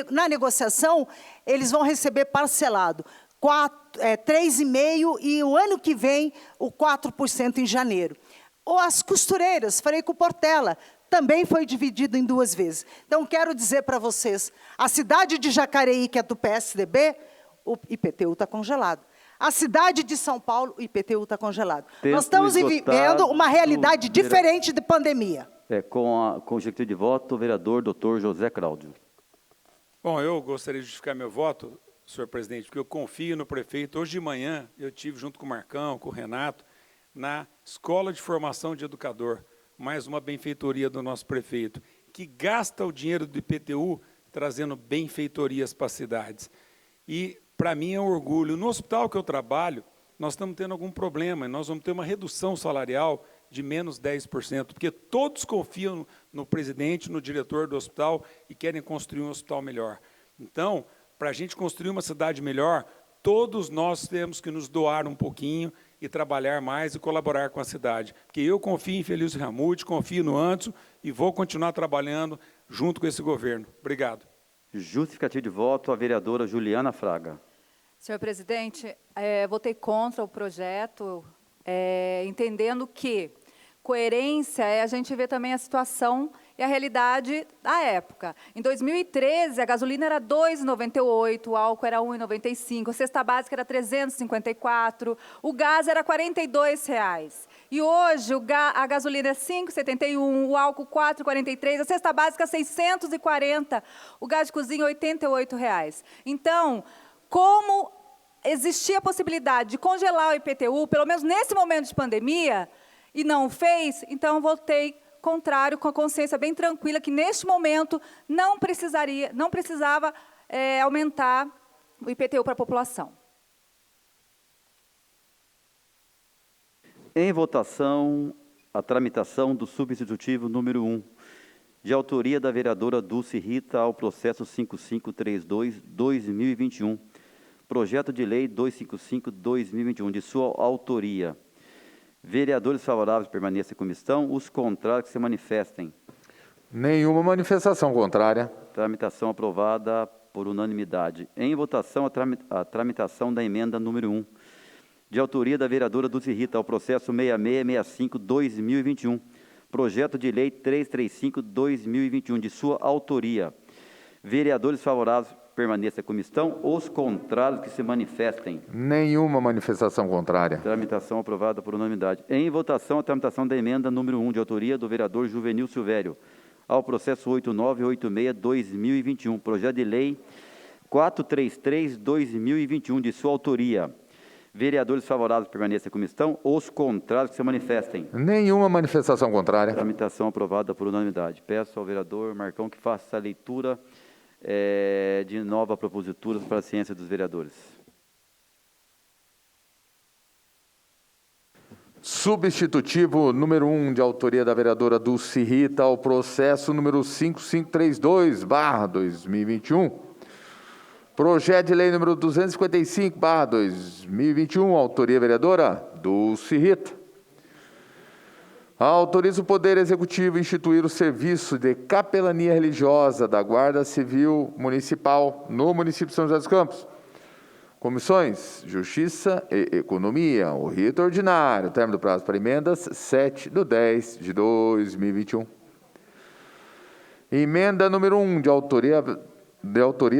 na negociação, eles vão receber parcelado 3,5% e o ano que vem o 4% em janeiro. Ou as costureiras, falei com o Portela, também foi dividido em 2 vezes. Então, quero dizer para vocês, a cidade de Jacareí, que é do PSDB, o IPTU está congelado. A cidade de São Paulo, o IPTU está congelado. Nós estamos vivendo uma realidade diferente de pandemia. Com o objetivo de voto, o vereador Dr. José Cláudio. Bom, eu gostaria de justificar meu voto, senhor presidente, porque eu confio no prefeito. Hoje de manhã, eu estive junto com o Marcão, com o Renato, na Escola de Formação de Educador. mais uma benfeitoria do nosso prefeito, que gasta o dinheiro do IPTU trazendo benfeitorias para as cidades. E, para mim, é um orgulho. No hospital que eu trabalho, nós estamos tendo algum problema, nós vamos ter uma redução salarial de menos 10%, porque todos confiam no presidente, no diretor do hospital e querem construir um hospital melhor. Então, para a gente construir uma cidade melhor, todos nós temos que nos doar um pouquinho e trabalhar mais e colaborar com a cidade. Porque eu confio em Felício Ramute, confio no Anderson e vou continuar trabalhando junto com esse governo. Obrigado. Justificativo de voto, a vereadora Juliana Fraga. Senhor presidente, votei contra o projeto, entendendo que coerência é a gente ver também a situação e a realidade da época. Em 2013, a gasolina era R$ 2,98, o álcool era R$ 1,95, a cesta básica era R$ 354, o gás era R$ 42,00. E hoje a gasolina é R$ 5,71, o álcool R$ 4,43, a cesta básica R$ 640, o gás de cozinha R$ 88,00. Então, como existia a possibilidade de congelar o IPTU, pelo menos nesse momento de pandemia, e não fez, então votei contrário, com a consciência bem tranquila, que neste momento não precisava aumentar o IPTU para a população. Em votação, a tramitação do substitutivo número 1, de autoria da vereadora Dulce Rita, ao processo 5532-2021, projeto de lei 255-2021, de sua autoria. Vereadores favoráveis permaneçam em comissão, os contrários que se manifestem. Nenhuma manifestação contrária. Tramitação aprovada por unanimidade. Em votação, a tramitação da emenda número 1, de autoria da vereadora Dulce Rita, ao processo 6665-2021, projeto de lei 335-2021, de sua autoria. Vereadores favoráveis permaneçam em comissão, os contrários que se manifestem. Nenhuma manifestação contrária. Tramitação aprovada por unanimidade. Em votação, a tramitação da emenda número 1, de autoria do vereador Juvenil Silvério, ao processo 8986-2021, projeto de lei 433-2021, de sua autoria. Vereadores favoráveis permaneçam em comissão, os contrários que se manifestem. Nenhuma manifestação contrária. Tramitação aprovada por unanimidade. Peço ao vereador Marcão que faça a leitura de nova propositura para a ciência dos vereadores. Substitutivo número 1, de autoria da vereadora Dulce Rita, ao processo número 5532/2021. Projeto de lei número 255/2021, autoria vereadora Dulce Rita. Autoriza o Poder Executivo a instituir o serviço de capelania religiosa da Guarda Civil Municipal no município de São José dos Campos. Comissões: Justiça e Economia. O rito ordinário. Término do prazo para emendas, 7/10/2021. Emenda número 1, de autoria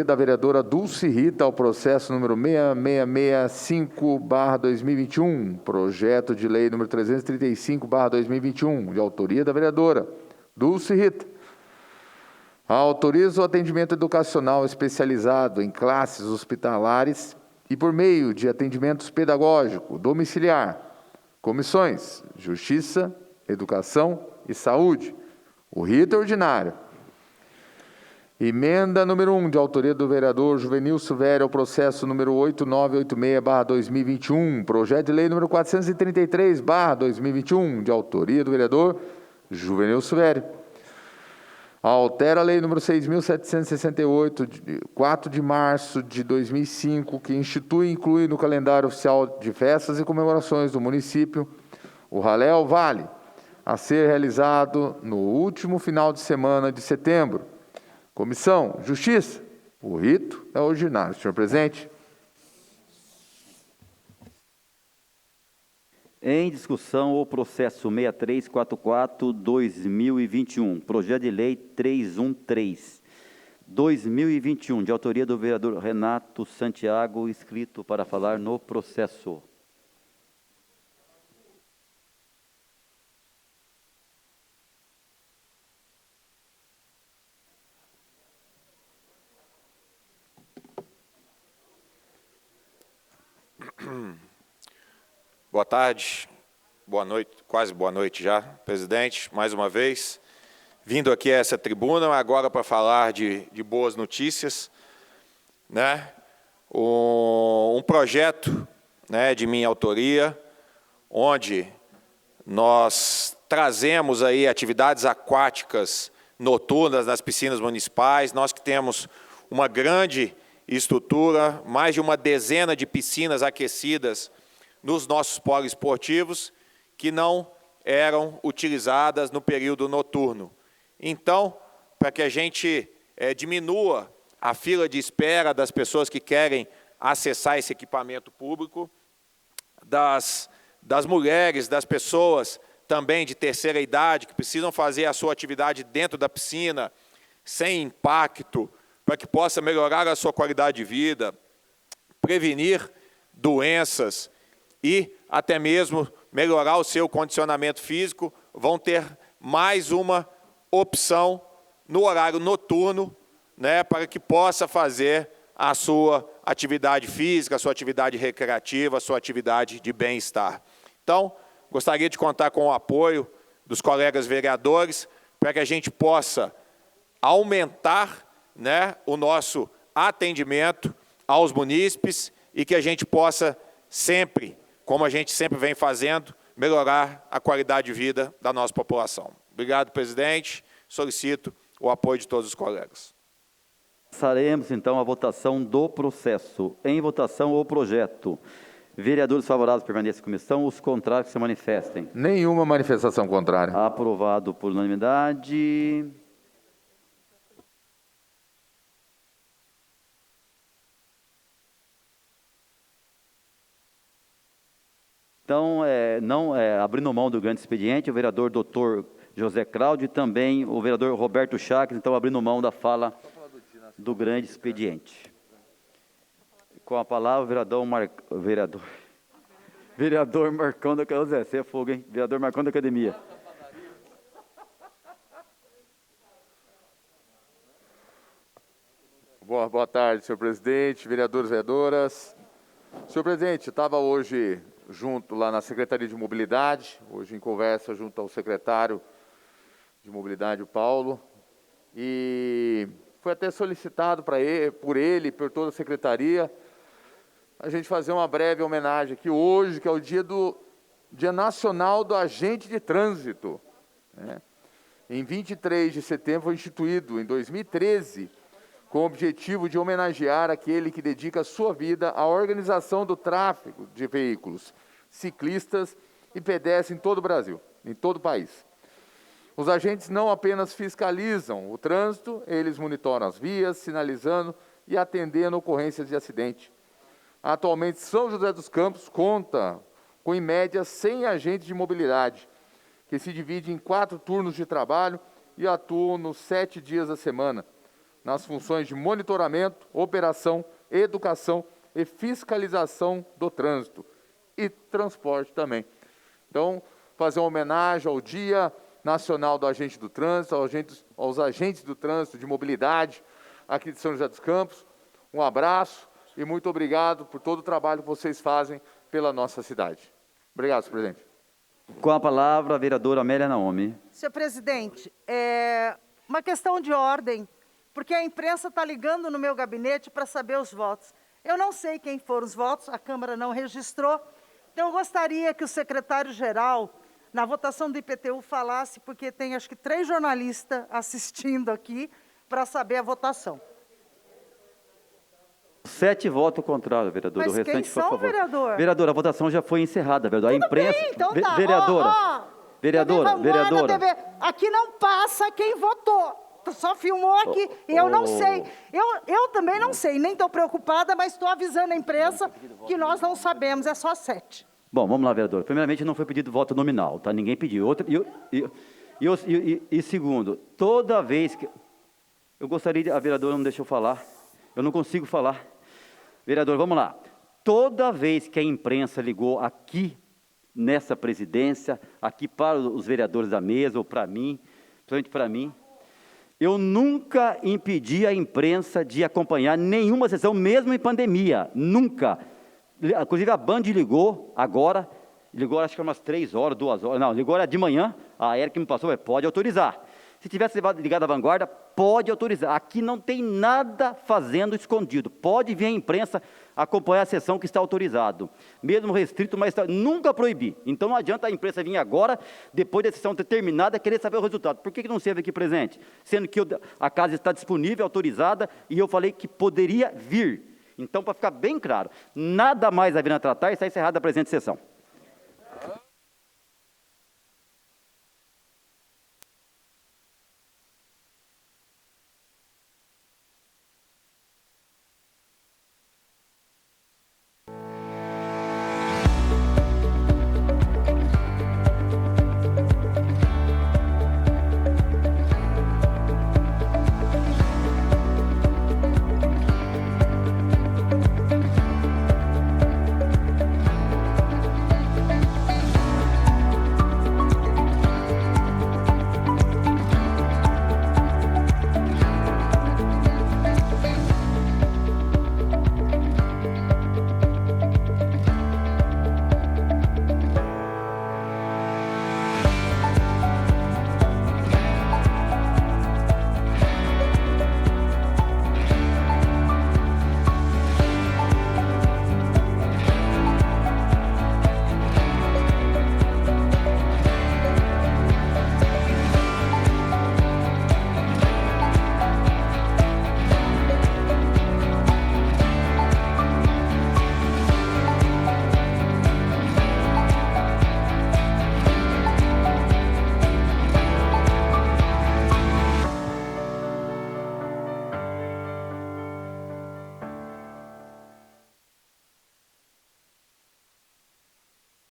da vereadora Dulce Rita, ao processo número 6665/2021, projeto de lei número 335/2021, de autoria da vereadora Dulce Rita. Autoriza o atendimento educacional especializado em classes hospitalares e por meio de atendimentos pedagógico domiciliar. Comissões: Justiça, Educação e Saúde. O rito ordinário. Emenda número 1, de autoria do vereador Juvenil Silvério, ao processo número 8986/2021, projeto de lei número 433/2021, de autoria do vereador Juvenil Silvério. Altera a lei número 6.768, de 4 de março de 2005, que institui e inclui no calendário oficial de festas e comemorações do município o Ralé ao Vale, a ser realizado no último final de semana de setembro. Comissão: Justiça. O rito é ordinário. Senhor presidente. Em discussão, o processo 6344/2021, projeto de lei 313/2021, de autoria do vereador Renato Santiago, inscrito para falar no processo. Boa tarde. boa noite, quase boa noite já, presidente, mais uma vez. Vindo aqui a essa tribuna, agora para falar de boas notícias, né? Um projeto, né, de minha autoria, onde nós trazemos aí atividades aquáticas noturnas nas piscinas municipais. Nós que temos uma grande estrutura, mais de uma dezena de piscinas aquecidas nos nossos poliesportivos, que não eram utilizadas no período noturno. Então, para que a gente diminua a fila de espera das pessoas que querem acessar esse equipamento público, das mulheres, das pessoas também de terceira idade, que precisam fazer a sua atividade dentro da piscina, sem impacto, para que possa melhorar a sua qualidade de vida, prevenir doenças e até mesmo melhorar o seu condicionamento físico, vão ter mais uma opção no horário noturno, né, para que possa fazer a sua atividade física, a sua atividade recreativa, a sua atividade de bem-estar. Então, gostaria de contar com o apoio dos colegas vereadores para que a gente possa aumentar, né, o nosso atendimento aos munícipes e que a gente possa sempre, como a gente sempre vem fazendo, melhorar a qualidade de vida da nossa população. Obrigado, presidente. Solicito o apoio de todos os colegas. Passaremos, então, a votação do processo. Em votação, o projeto. Vereadores favoráveis permaneçam em comissão, os contrários que se manifestem. Nenhuma manifestação contrária. Aprovado por unanimidade. Então, abrindo mão do grande expediente, o vereador doutor José Cláudio e também o vereador Roberto Chacres, então, abrindo mão da fala do grande expediente. Com a palavra, vereador Marcão da Academia. Você é fogo, hein? Vereador Marcão da Academia. Boa tarde, senhor presidente, vereadores e vereadoras. Senhor presidente, eu estava hoje junto lá na Secretaria de Mobilidade, hoje em conversa junto ao secretário de Mobilidade, o Paulo, e foi até solicitado por ele e por toda a secretaria, a gente fazer uma breve homenagem aqui hoje, que é o Dia Nacional do Agente de Trânsito, né? Em 23 de setembro foi instituído, em 2013, com o objetivo de homenagear aquele que dedica a sua vida à organização do tráfego de veículos, ciclistas e pedestres em todo o Brasil, em todo o país. Os agentes não apenas fiscalizam o trânsito, eles monitoram as vias, sinalizando e atendendo ocorrências de acidente. Atualmente, São José dos Campos conta com, em média, 100 agentes de mobilidade, que se dividem em 4 turnos de trabalho e atuam nos 7 dias da semana, nas funções de monitoramento, operação, educação e fiscalização do trânsito e transporte também. Então, fazer uma homenagem ao Dia Nacional do Agente do Trânsito, aos agentes do trânsito de mobilidade aqui de São José dos Campos. Um abraço e muito obrigado por todo o trabalho que vocês fazem pela nossa cidade. Obrigado, senhor presidente. Com a palavra, a vereadora Amélia Naomi. Senhor presidente, uma questão de ordem, porque a imprensa está ligando no meu gabinete para saber os votos. Eu não sei quem foram os votos, a Câmara não registrou, então eu gostaria que o secretário-geral, na votação do IPTU, falasse, porque tem acho que 3 jornalistas assistindo aqui para saber a votação. 7 votos contrários, vereador. Mas o restante, quem são, por favor. vereador? Vereador, a votação já foi encerrada, vereador. Tudo a imprensa. bem, então tá. Vereadora. Vereadora. TV. Aqui não passa quem votou. Tu só filmou aqui. Eu não sei. Eu também não sei. Nem estou preocupada, mas estou avisando a imprensa que nós não sabemos. É só 7. Bom, vamos lá, vereador. Primeiramente, não foi pedido voto nominal, tá? Ninguém pediu. E segundo, toda vez que... Eu gostaria de... A vereadora não deixou falar. Eu não consigo falar. Vereador, vamos lá. Toda vez que a imprensa ligou aqui, nessa presidência, aqui para os vereadores da mesa, ou para mim, principalmente para mim, eu nunca impedi a imprensa de acompanhar nenhuma sessão, mesmo em pandemia. Nunca. Inclusive, a Band ligou agora, ligou acho que umas 3 horas, 2 horas, não, ligou de manhã, a Érica me passou, pode autorizar. Se tivesse ligado a vanguarda, pode autorizar. Aqui não tem nada fazendo escondido. Pode vir a imprensa acompanhar a sessão que está autorizado. Mesmo restrito, mas nunca proibi. Então não adianta a imprensa vir agora, depois da sessão ter terminado, querer saber o resultado. Por que não esteve aqui presente? Sendo que a casa está disponível, autorizada, e eu falei que poderia vir. Então, para ficar bem claro, nada mais havendo a tratar, está encerrada a presente sessão.